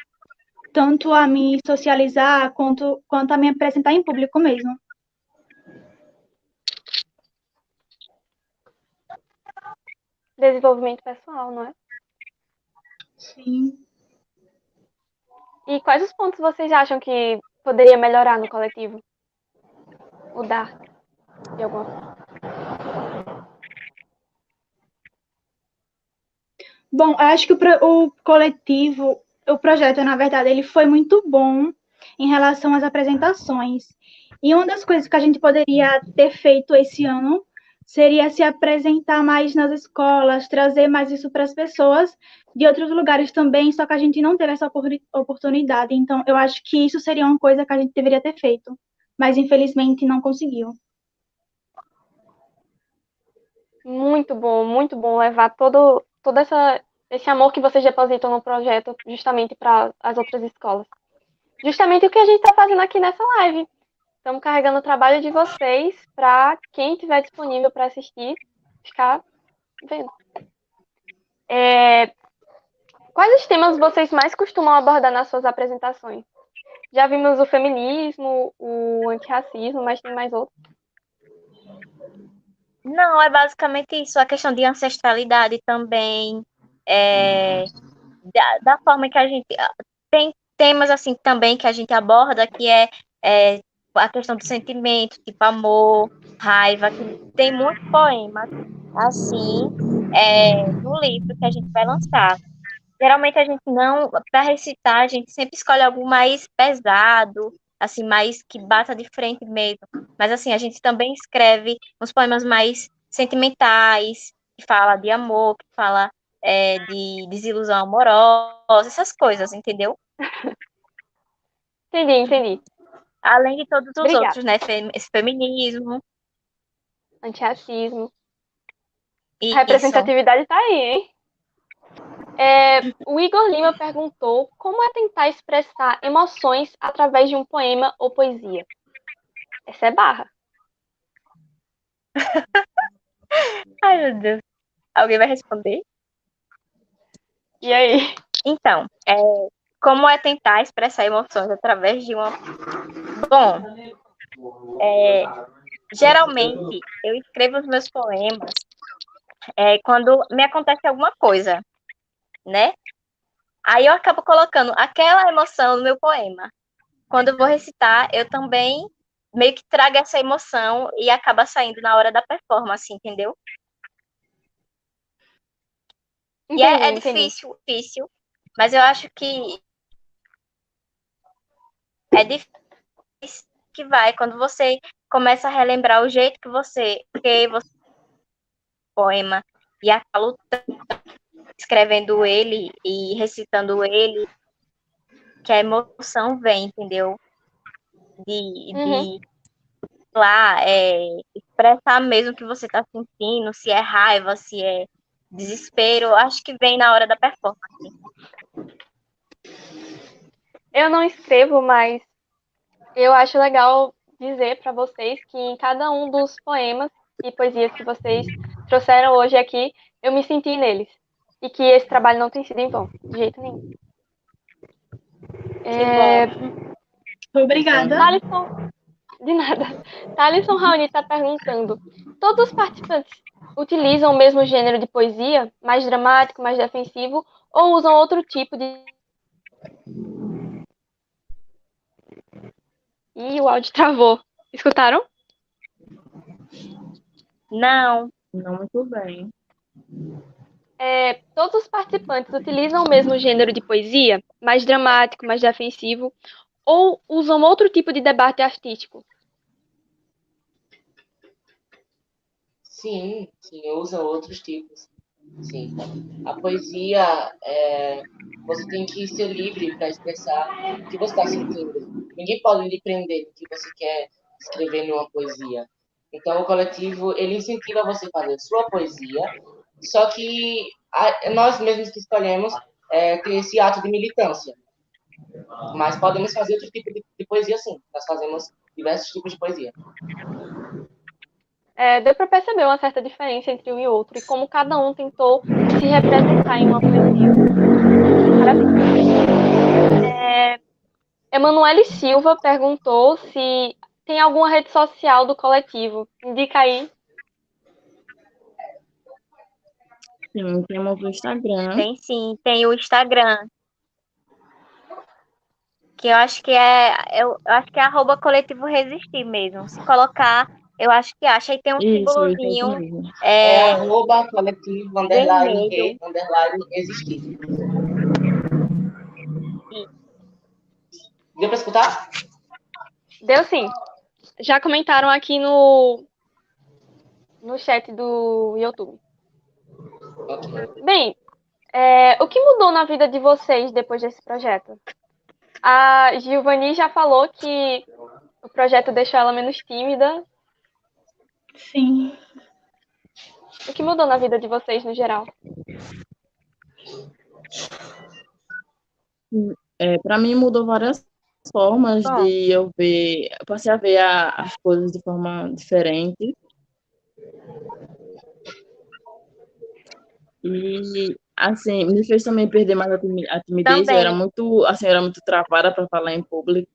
Speaker 2: tanto a me socializar, quanto a me apresentar em público mesmo.
Speaker 1: Desenvolvimento pessoal, não é?
Speaker 2: Sim.
Speaker 1: E quais os pontos vocês acham que poderia melhorar no coletivo? Mudar de alguma forma?
Speaker 2: Bom, eu acho que o coletivo, o projeto, na verdade, ele foi muito bom em relação às apresentações. E uma das coisas que a gente poderia ter feito esse ano seria se apresentar mais nas escolas, trazer mais isso para as pessoas de outros lugares também, só que a gente não teve essa oportunidade. Então, eu acho que isso seria uma coisa que a gente deveria ter feito, mas infelizmente não conseguiu.
Speaker 1: Muito bom levar todo esse amor que vocês depositam no projeto justamente para as outras escolas. Justamente o que a gente está fazendo aqui nessa live. Estamos carregando o trabalho de vocês para quem estiver disponível para assistir, ficar vendo. Quais os temas vocês mais costumam abordar nas suas apresentações? Já vimos o feminismo, o antirracismo, mas tem mais outros.
Speaker 3: Não, é basicamente isso, a questão de ancestralidade também, da forma que a gente tem temas assim também que a gente aborda, que é a questão do sentimento, tipo amor, raiva, que tem muitos poemas assim no livro que a gente vai lançar. Geralmente a gente não, para recitar, a gente sempre escolhe algo mais pesado, assim, mais que bata de frente mesmo. Mas assim, a gente também escreve uns poemas mais sentimentais, que fala de amor, que fala de desilusão amorosa, essas coisas, entendeu?
Speaker 1: Entendi.
Speaker 3: Além de todos os
Speaker 1: Obrigada.
Speaker 3: outros, né? Esse feminismo,
Speaker 1: Antirracismo. A
Speaker 3: e isso.
Speaker 1: representatividade tá aí, hein? O Igor Lima perguntou como é tentar expressar emoções através de um poema ou poesia. Essa é barra.
Speaker 3: Ai, meu Deus. Alguém vai responder?
Speaker 1: E aí?
Speaker 3: Então, como é tentar expressar emoções através de uma. Bom, geralmente eu escrevo os meus poemas quando me acontece alguma coisa, né? Aí eu acabo colocando aquela emoção no meu poema. Quando eu vou recitar, eu também meio que trago essa emoção e acaba saindo na hora da performance, entendeu? E é
Speaker 1: Entendi.
Speaker 3: difícil, mas eu acho que é difícil que vai quando você começa a relembrar o jeito que você poema e acaba lutando, escrevendo ele e recitando ele, que a emoção vem, entendeu?
Speaker 1: Uhum.
Speaker 3: De lá, expressar mesmo o que você está sentindo, se é raiva, se é desespero, acho que vem na hora da performance.
Speaker 1: Eu não escrevo, mas eu acho legal dizer para vocês que em cada um dos poemas e poesias que vocês trouxeram hoje aqui, eu me senti neles. E que esse trabalho não tem sido em vão, de jeito nenhum.
Speaker 4: Que bom.
Speaker 2: Obrigada.
Speaker 1: Thalisson, de nada. Thalisson Raoni está perguntando: todos os participantes utilizam o mesmo gênero de poesia, mais dramático, mais defensivo, ou usam outro tipo de. Ih, o áudio travou. Escutaram?
Speaker 3: Não,
Speaker 6: Não muito bem.
Speaker 1: Todos os participantes utilizam o mesmo gênero de poesia, mais dramático, mais defensivo, ou usam outro tipo de debate artístico?
Speaker 4: Sim, usa outros tipos. Sim. A poesia, você tem que ser livre para expressar o que você está sentindo. Ninguém pode lhe prender no que você quer escrever numa poesia. Então, o coletivo, ele incentiva você a fazer sua poesia, só que nós mesmos que escolhemos ter esse ato de militância. Mas podemos fazer outro tipo de poesia, sim. Nós fazemos diversos tipos de poesia.
Speaker 1: Deu para perceber uma certa diferença entre um e outro e como cada um tentou se representar em uma poesia. Parabéns. Emanuele Silva perguntou se tem alguma rede social do coletivo. Indica aí.
Speaker 6: Sim, temos o Instagram.
Speaker 3: tem sim, tem o Instagram, que eu acho que eu acho que é @coletivo resistir mesmo. Se colocar, eu acho que acha. Aí tem um
Speaker 6: Isso
Speaker 3: símbolozinho
Speaker 6: mesmo.
Speaker 4: @coletivo
Speaker 3: vermelho.
Speaker 4: _existir. Deu para escutar?
Speaker 1: Deu sim. Já comentaram aqui no chat do YouTube.
Speaker 4: Ok.
Speaker 1: Bem, o que mudou na vida de vocês depois desse projeto? A Giovanni já falou que o projeto deixou ela menos tímida.
Speaker 2: Sim.
Speaker 1: O que mudou na vida de vocês no geral?
Speaker 6: Para mim mudou várias formas
Speaker 1: Bom,
Speaker 6: de eu ver, eu passei a ver as coisas de forma diferente. E Assim, me fez também perder mais a timidez.
Speaker 3: Também.
Speaker 6: Eu era muito travada para falar em público.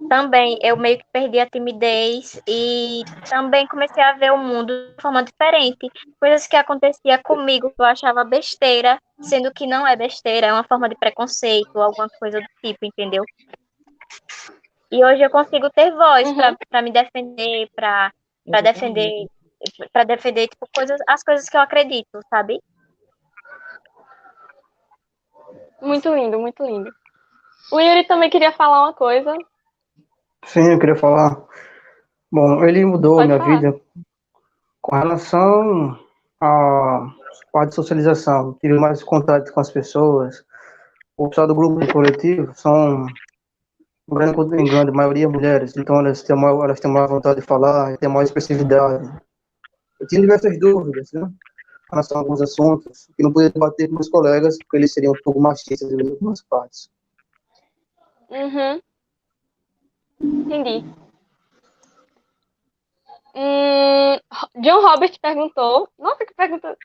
Speaker 3: Também eu meio que perdi a timidez e também comecei a ver o mundo de forma diferente. Coisas que acontecia comigo que eu achava besteira, sendo que não é besteira, é uma forma de preconceito, alguma coisa do tipo, entendeu? E hoje eu consigo ter voz
Speaker 1: Uhum.
Speaker 3: para me defender, para defender, para defender tipo as coisas que eu acredito, sabe?
Speaker 1: Muito lindo, muito lindo. O Yuri também queria falar uma coisa.
Speaker 5: Sim, eu queria falar. Bom, ele mudou a
Speaker 1: Pode
Speaker 5: minha
Speaker 1: falar.
Speaker 5: vida com relação à parte de socialização. Tive mais contato com as pessoas. O pessoal do grupo do coletivo são, em grande maioria, mulheres. Então, elas têm mais vontade de falar, têm mais expressividade. Eu tinha diversas dúvidas, né? Em relação a alguns assuntos, que não podia debater com meus colegas, porque eles seriam um pouco machistas em algumas partes.
Speaker 1: Uhum. Entendi. John Robert perguntou. Nossa, que pergunta.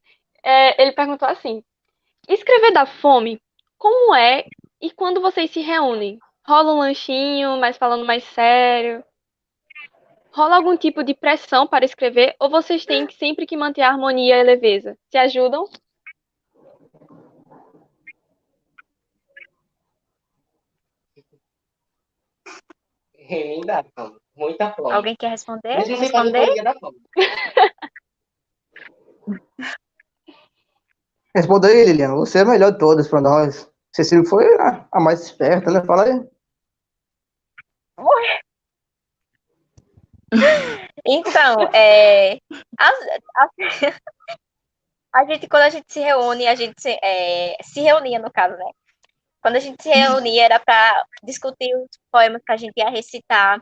Speaker 1: Ele perguntou assim: escrever dá fome? Como é? E quando vocês se reúnem? Rola um lanchinho, mas falando mais sério? Rola algum tipo de pressão para escrever? Ou vocês têm sempre que manter a harmonia e a leveza? Se ajudam?
Speaker 4: Me dá fome. Muita fome.
Speaker 3: Alguém quer responder?
Speaker 4: Mesmo sem fazer poesia da fome.
Speaker 5: Responda aí, Lilian. Você é a melhor de todas para nós. Você sempre foi a mais esperta, né? Fala aí.
Speaker 3: Então, a gente, quando a gente se reúne, a gente se reunia, no caso, né? Quando a gente se reunia, era para discutir os poemas que a gente ia recitar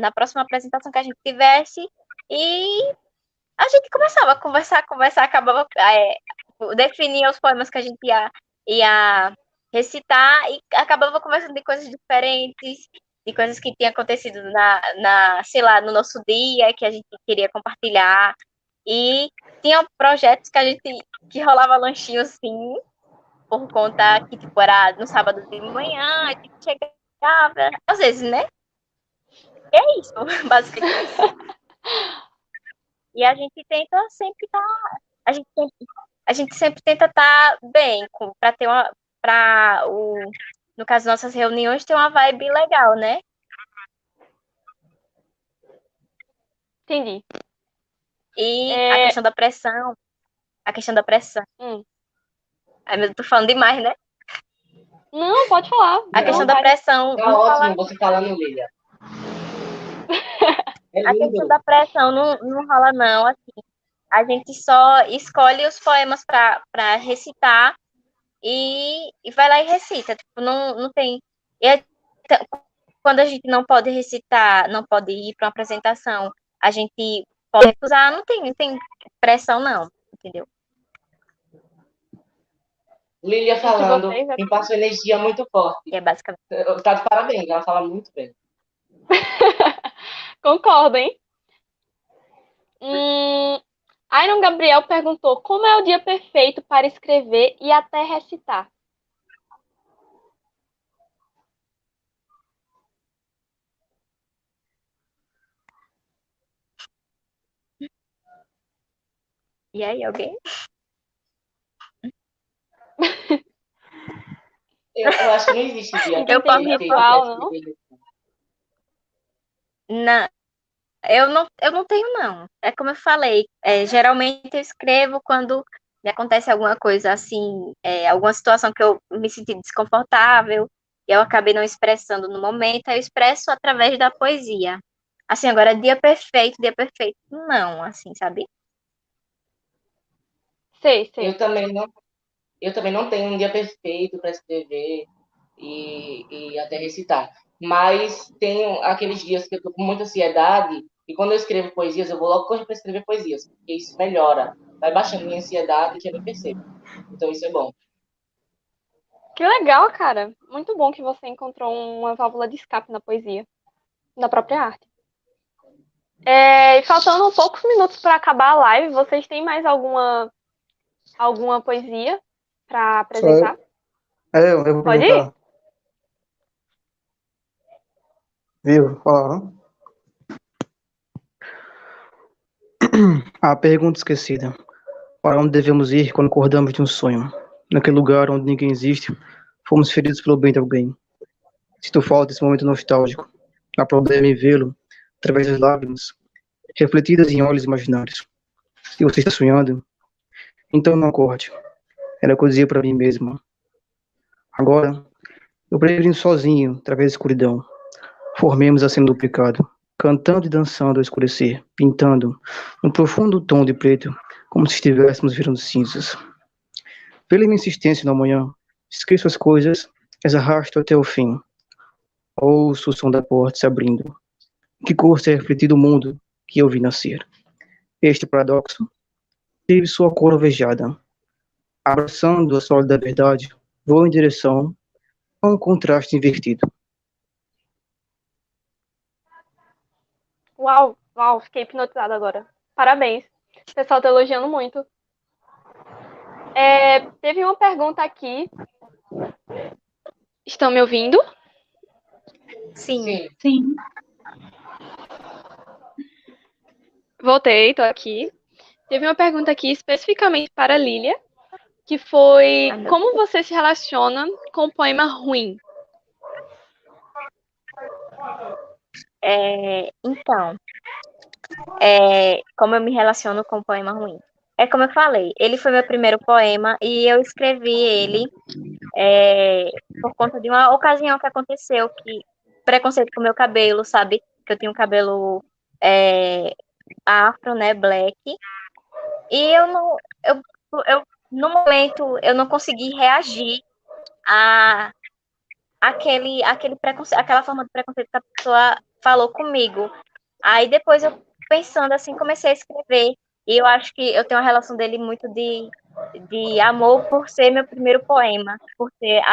Speaker 3: na próxima apresentação que a gente tivesse. E a gente começava a conversar, acabava, definia os poemas que a gente ia recitar e acabava conversando de coisas diferentes, de coisas que tinham acontecido sei lá, no nosso dia, que a gente queria compartilhar. E tinha projetos que que rolava lanchinho, assim, por conta que, tipo, era no sábado de manhã, a gente chegava, às vezes, né? E é isso, basicamente. E a gente tenta sempre estar, a gente, a gente sempre tenta estar bem, para ter no caso, nossas reuniões, ter uma vibe legal, né?
Speaker 1: Entendi.
Speaker 3: E a questão da pressão,
Speaker 1: Hum.
Speaker 3: ai, meu, eu tô falando demais, né?
Speaker 1: Não, pode falar.
Speaker 3: A
Speaker 1: Fica à
Speaker 3: questão da
Speaker 1: vontade.
Speaker 3: pressão,
Speaker 4: Tá ótimo você falando, Lilian. É
Speaker 3: a questão
Speaker 4: lindo.
Speaker 3: da pressão não rola, não, assim. A gente só escolhe os poemas para recitar e vai lá e recita. Tipo, não tem. Quando a gente não pode recitar, não pode ir para uma apresentação, a gente pode recusar, não tem pressão, não, entendeu?
Speaker 4: Lilia
Speaker 1: E que
Speaker 4: falando,
Speaker 1: vocês
Speaker 4: me passa energia muito forte.
Speaker 3: É basicamente.
Speaker 4: Tá de parabéns, ela fala muito bem.
Speaker 1: concordo, hein? Iron Gabriel perguntou como é o dia perfeito para escrever e até recitar.
Speaker 3: E aí, alguém?
Speaker 4: Eu acho que não existe dia
Speaker 1: Ninguém
Speaker 3: Eu
Speaker 1: tem
Speaker 3: posso,
Speaker 4: perfeito para
Speaker 1: ritual, não?
Speaker 4: escrever.
Speaker 3: não, eu não tenho, não. É como eu falei, geralmente eu escrevo quando me acontece alguma coisa assim, alguma situação que eu me senti desconfortável, e eu acabei não expressando no momento, aí eu expresso através da poesia. Assim, agora, dia perfeito, não, assim, sabe?
Speaker 1: Sei,
Speaker 4: Eu
Speaker 1: sei.
Speaker 4: também não, eu também não tenho um dia perfeito para escrever e até recitar. Mas tenho aqueles dias que eu tô com muita ansiedade e quando eu escrevo poesias, eu vou logo correr para escrever poesias, porque isso melhora. Vai baixando minha ansiedade e já nem percebo. Então isso é bom.
Speaker 1: Que legal, cara. Muito bom que você encontrou uma válvula de escape na poesia. da própria arte. E faltando poucos minutos para acabar a live, vocês têm mais alguma poesia para apresentar?
Speaker 5: Eu vou
Speaker 1: Pode
Speaker 5: apresentar.
Speaker 1: ir?
Speaker 5: Viu? Falaram. A pergunta esquecida. Para onde devemos ir quando acordamos de um sonho? Naquele lugar onde ninguém existe, fomos feridos pelo bem de alguém. Sinto falta desse momento nostálgico. Há problema em vê-lo, através das lágrimas, refletidas em olhos imaginários. Se você está sonhando, então não acorde. Era o que eu dizia para mim mesma. Agora, eu peregrino sozinho, através da escuridão. Formemos a cena do pecado, cantando e dançando ao escurecer, pintando, num profundo tom de preto, como se estivéssemos virando cinzas. Pela minha insistência na manhã, esqueço as coisas, as arrasto até o fim. Ouço o som da porta se abrindo. Que custa refletir o mundo que eu vi nascer. Este paradoxo teve sua cor alvejada. Abraçando a sólida verdade, vou em direção a um contraste invertido.
Speaker 1: Uau, fiquei hipnotizada agora. Parabéns. O pessoal tá elogiando muito. Teve uma pergunta aqui. Estão me ouvindo?
Speaker 3: Sim.
Speaker 2: Sim.
Speaker 1: Voltei, tô aqui. Teve uma pergunta aqui especificamente para a Lília, que foi: como você se relaciona com o poema ruim?
Speaker 3: Então, como eu me relaciono com o poema ruim? É como eu falei, ele foi meu primeiro poema e eu escrevi ele por conta de uma ocasião que aconteceu, que preconceito com o meu cabelo, sabe? Que eu tinha um cabelo afro, né, black. E no momento, eu não consegui reagir a aquele preconceito, aquela forma de preconceito que a pessoa falou comigo. Aí depois eu pensando assim, comecei a escrever. E eu acho que eu tenho uma relação dele muito de amor por ser meu primeiro poema, por ser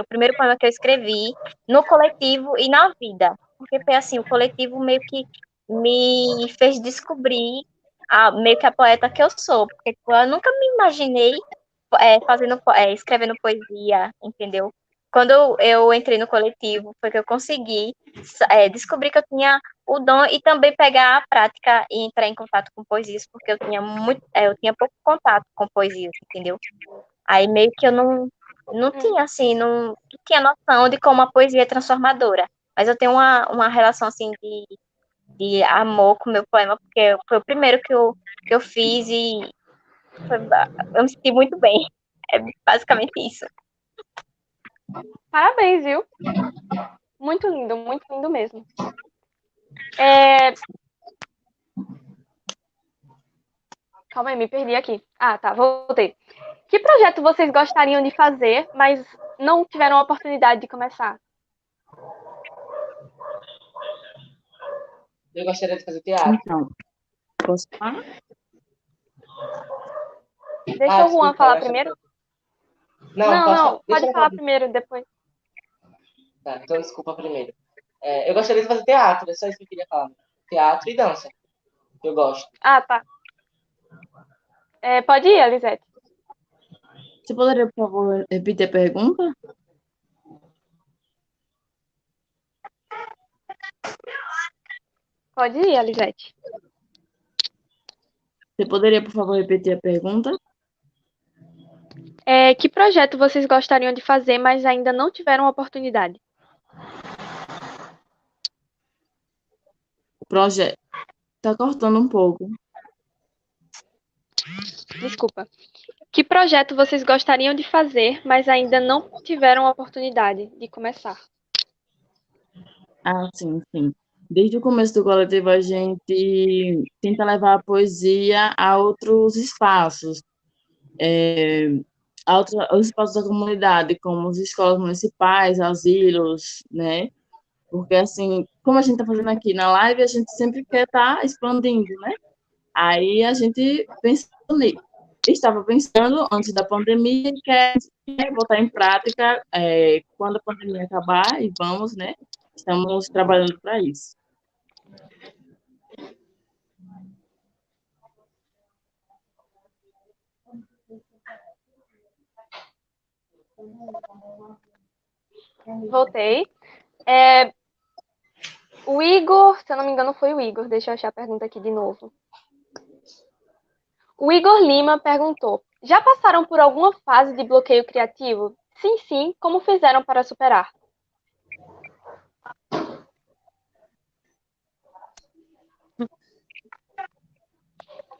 Speaker 3: o primeiro poema que eu escrevi no coletivo e na vida. Porque foi assim, o coletivo meio que me fez descobrir meio que a poeta que eu sou. Porque tipo, eu nunca me imaginei escrevendo poesia, entendeu? Quando eu entrei no coletivo, foi que eu consegui descobrir que eu tinha o dom e também pegar a prática e entrar em contato com poesias, porque eu tinha pouco contato com poesias, entendeu? Aí meio que eu não tinha, assim, não tinha noção de como a poesia é transformadora. Mas eu tenho uma relação, assim, de amor com o meu poema, porque foi o primeiro que eu fiz e eu me senti muito bem. É basicamente isso.
Speaker 1: Parabéns, viu? Muito lindo mesmo. Calma aí, me perdi aqui. Ah, tá, voltei. Que projeto vocês gostariam de fazer, mas não tiveram a oportunidade de começar?
Speaker 4: Eu gostaria de fazer teatro.
Speaker 6: Então, posso falar?
Speaker 1: Deixa o Juan falar primeiro.
Speaker 4: Não,
Speaker 1: pode falar primeiro, depois.
Speaker 4: Tá, então desculpa primeiro. Eu gostaria de fazer teatro, é só isso que eu queria falar. Teatro e dança. Eu gosto.
Speaker 1: Ah, tá. Pode ir, Elisete.
Speaker 6: Você poderia, por favor, repetir a pergunta?
Speaker 1: Pode ir, Elisete.
Speaker 6: Você poderia, por favor, repetir a pergunta?
Speaker 1: Que projeto vocês gostariam de fazer, mas ainda não tiveram oportunidade?
Speaker 6: O projeto está cortando um pouco.
Speaker 1: Desculpa. Que projeto vocês gostariam de fazer, mas ainda não tiveram oportunidade de começar?
Speaker 6: Ah, sim. Desde o começo do coletivo, a gente tenta levar a poesia a outros espaços, aos espaços da comunidade, como as escolas municipais, asilos, né? Porque, assim, como a gente está fazendo aqui na live, a gente sempre quer estar expandindo, né? Aí a gente estava pensando antes da pandemia e quer botar em prática quando a pandemia acabar e vamos, né? Estamos trabalhando para isso.
Speaker 1: Voltei. O Igor, se eu não me engano, foi o Igor. Deixa eu achar a pergunta aqui de novo. O Igor Lima perguntou: já passaram por alguma fase de bloqueio criativo? Sim, sim. Como fizeram para superar?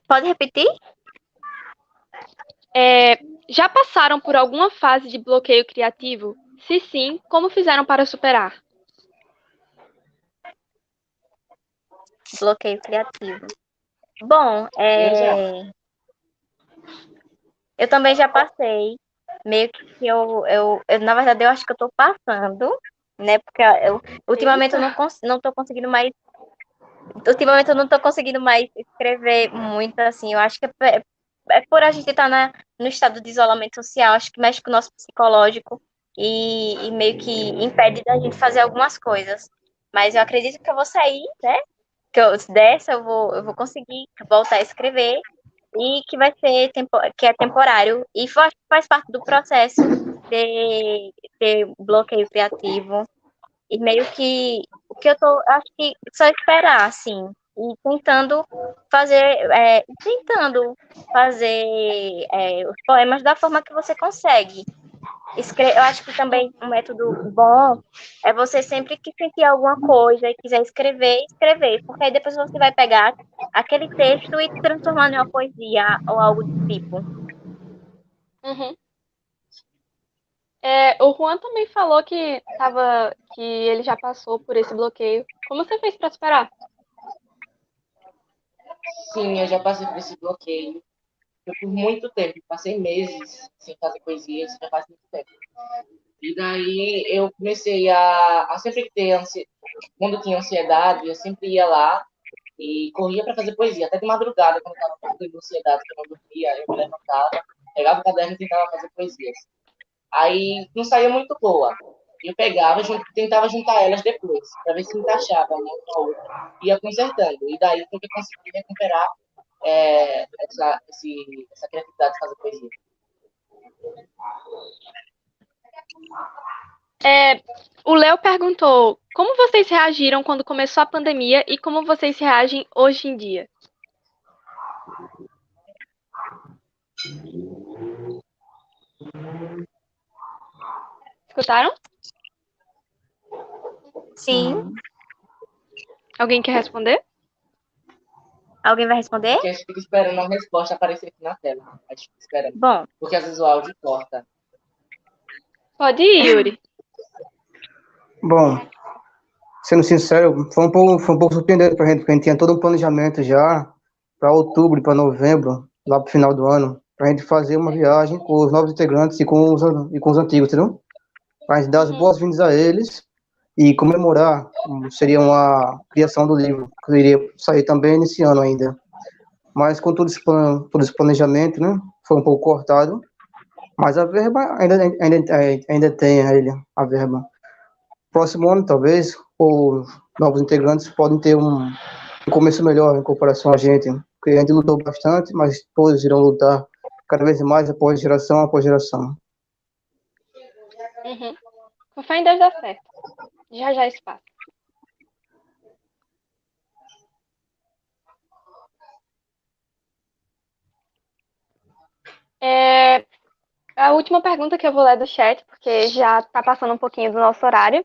Speaker 3: Pode repetir?
Speaker 1: Já passaram por alguma fase de bloqueio criativo? Se sim, como fizeram para superar?
Speaker 3: Bloqueio criativo. Bom,
Speaker 4: Eu já.
Speaker 3: eu também já passei. Meio que na verdade, eu acho que eu tô passando, né? Porque ultimamente eu não tô conseguindo mais. Ultimamente eu não tô conseguindo mais escrever muito, assim. Eu acho que é por a gente estar no estado de isolamento social, acho que mexe com o nosso psicológico e meio que impede da gente fazer algumas coisas. Mas eu acredito que eu vou sair, né? Dessa eu vou conseguir voltar a escrever e que vai ser que é temporário e faz parte do processo de bloqueio criativo. E meio que o que eu tô, acho que só esperar, assim, e tentando fazer os poemas da forma que você consegue. Eu acho que também um método bom é você sempre que sentir alguma coisa e quiser escrever, porque aí depois você vai pegar aquele texto e transformar em uma poesia ou algo do tipo.
Speaker 1: Uhum. O Juan também falou que ele já passou por esse bloqueio. Como você fez para superar?
Speaker 4: Sim, eu já passei por esse bloqueio. Eu, por muito tempo, passei meses sem fazer poesia, isso já faz muito tempo. E daí eu comecei a sempre ter quando eu tinha ansiedade, eu sempre ia lá e corria para fazer poesia, até de madrugada, quando eu estava com ansiedade, que eu não dormia, eu me levantava, pegava o caderno e tentava fazer poesias. Aí não saía muito boa. Eu pegava, tentava juntar elas depois, para ver se encaixava uma com a outra. Ia consertando. E daí foi que eu consegui recuperar essa criatividade de fazer poesia.
Speaker 1: O Léo perguntou: como vocês reagiram quando começou a pandemia e como vocês reagem hoje em dia? Escutaram?
Speaker 3: Sim.
Speaker 1: Alguém quer responder?
Speaker 3: Alguém vai responder?
Speaker 4: Porque a gente fica esperando a resposta aparecer aqui na tela. A gente fica esperando.
Speaker 3: Bom,
Speaker 4: Porque às vezes o áudio corta.
Speaker 1: Pode ir, Yuri.
Speaker 5: Bom, sendo sincero, foi um pouco surpreendente pra gente, porque a gente tinha todo um planejamento já para outubro, para novembro, lá pro final do ano, pra gente fazer uma viagem com os novos integrantes e com os antigos, entendeu? Pra gente dar as boas-vindas a eles e comemorar, seria uma criação do livro, que iria sair também nesse ano ainda. Mas com todo esse planejamento, né, foi um pouco cortado, mas a verba ainda tem a verba. Próximo ano, talvez, os novos integrantes podem ter um começo melhor em comparação a gente, porque a gente lutou bastante, mas todos irão lutar cada vez mais após geração.
Speaker 1: Uhum. Com fé em Deus dá certo. Já isso passa. A última pergunta que eu vou ler do chat, porque já está passando um pouquinho do nosso horário.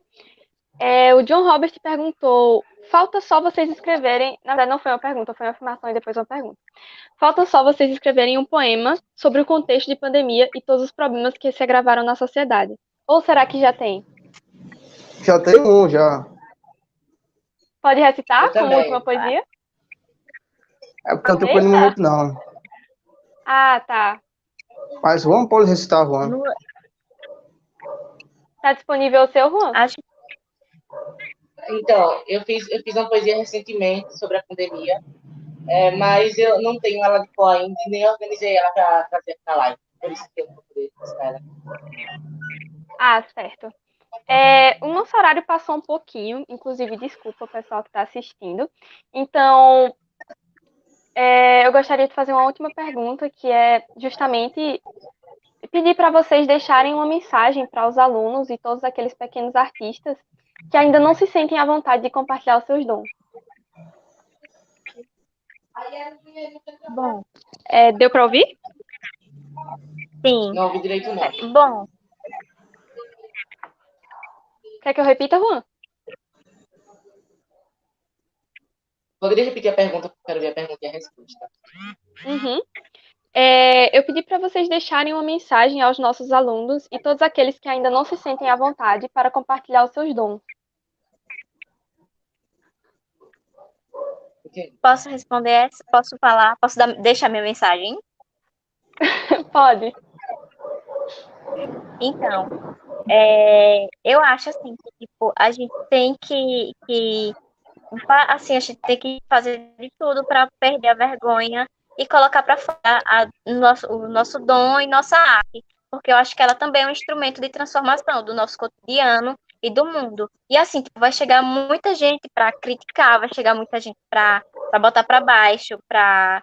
Speaker 1: O John Robert perguntou: falta só vocês escreverem. Na verdade, não foi uma pergunta, foi uma afirmação e depois uma pergunta. Falta só vocês escreverem um poema sobre o contexto de pandemia e todos os problemas que se agravaram na sociedade. Ou será que já tem?
Speaker 5: Já tem um, já.
Speaker 1: Pode
Speaker 4: Eu
Speaker 1: recitar como
Speaker 4: também.
Speaker 1: última poesia?
Speaker 5: É porque eu não tenho coisa no
Speaker 1: Eita!
Speaker 5: momento, não.
Speaker 1: Ah, tá.
Speaker 5: Mas Juan pode recitar, Juan.
Speaker 3: no-
Speaker 1: Tá disponível o seu, Juan?
Speaker 3: acho
Speaker 4: Então, eu fiz uma poesia recentemente sobre a pandemia, mas eu não tenho ela de cor ainda e nem organizei ela para trazer para live. Por isso que eu não vou poder buscar ela.
Speaker 1: Ah, certo. O nosso horário passou um pouquinho, inclusive, desculpa o pessoal que está assistindo. Então, eu gostaria de fazer uma última pergunta, que é justamente pedir para vocês deixarem uma mensagem para os alunos e todos aqueles pequenos artistas que ainda não se sentem à vontade de compartilhar os seus dons.
Speaker 3: Bom,
Speaker 1: Deu para ouvir?
Speaker 3: sim.
Speaker 4: Não ouvi direito, não.
Speaker 3: Bom,
Speaker 1: Quer que eu repita, Juan?
Speaker 4: Poderia repetir a pergunta, porque eu quero ver a pergunta e a resposta.
Speaker 1: Uhum. Eu pedi para vocês deixarem uma mensagem aos nossos alunos e todos aqueles que ainda não se sentem à vontade para compartilhar os seus dons.
Speaker 4: Ok.
Speaker 3: posso responder essa? Posso falar? Posso deixar minha mensagem?
Speaker 1: Pode.
Speaker 3: Então, eu acho assim que tipo, a gente tem que assim, a gente tem que fazer de tudo para perder a vergonha e colocar para fora o nosso dom e nossa arte, porque eu acho que ela também é um instrumento de transformação do nosso cotidiano e do mundo. E assim, tipo, vai chegar muita gente para criticar, vai chegar muita gente para botar para baixo, para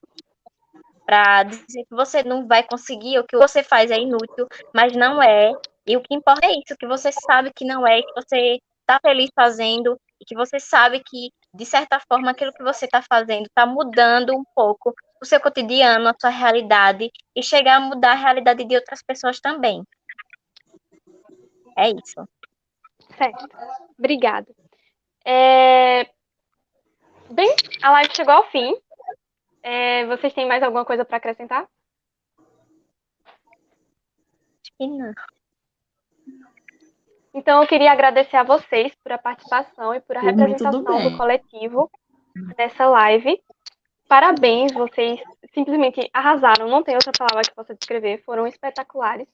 Speaker 3: dizer que você não vai conseguir, o que você faz é inútil, mas não é. E o que importa é isso, que você sabe que não é, que você está feliz fazendo, e que você sabe que, de certa forma, aquilo que você está fazendo está mudando um pouco o seu cotidiano, a sua realidade, e chegar a mudar a realidade de outras pessoas também. É isso.
Speaker 1: Certo. Obrigada. Bem, a live chegou ao fim. Vocês têm mais alguma coisa para acrescentar?
Speaker 3: E não.
Speaker 1: Então, eu queria agradecer a vocês por a participação e por a
Speaker 7: Por mim, tudo
Speaker 1: representação do
Speaker 7: bem.
Speaker 1: coletivo nessa live. Parabéns, vocês simplesmente arrasaram. Não tem outra palavra que possa descrever. Foram espetaculares.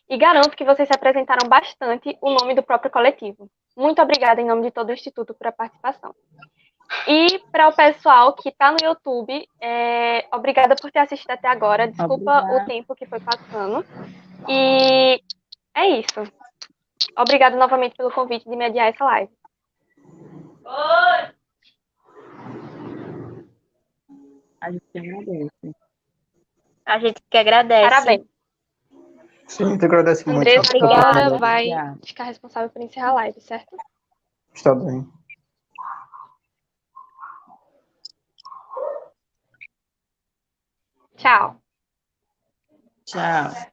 Speaker 1: E garanto que vocês representaram bastante o nome do próprio coletivo. Muito obrigada em nome de todo o Instituto por a participação. E para o pessoal que está no YouTube, obrigada por ter assistido até agora. Desculpa o
Speaker 7: Obrigada.
Speaker 1: tempo que foi passando. E é isso. Obrigada novamente pelo convite de mediar essa live.
Speaker 7: A gente agradece.
Speaker 3: A gente que agradece.
Speaker 1: Parabéns.
Speaker 5: Sim, te agradece muito.
Speaker 1: Andressa agora
Speaker 7: Obrigada.
Speaker 1: vai
Speaker 7: Obrigada.
Speaker 1: ficar responsável por encerrar a live, certo?
Speaker 5: Está bem.
Speaker 1: Tchau.
Speaker 7: Tchau.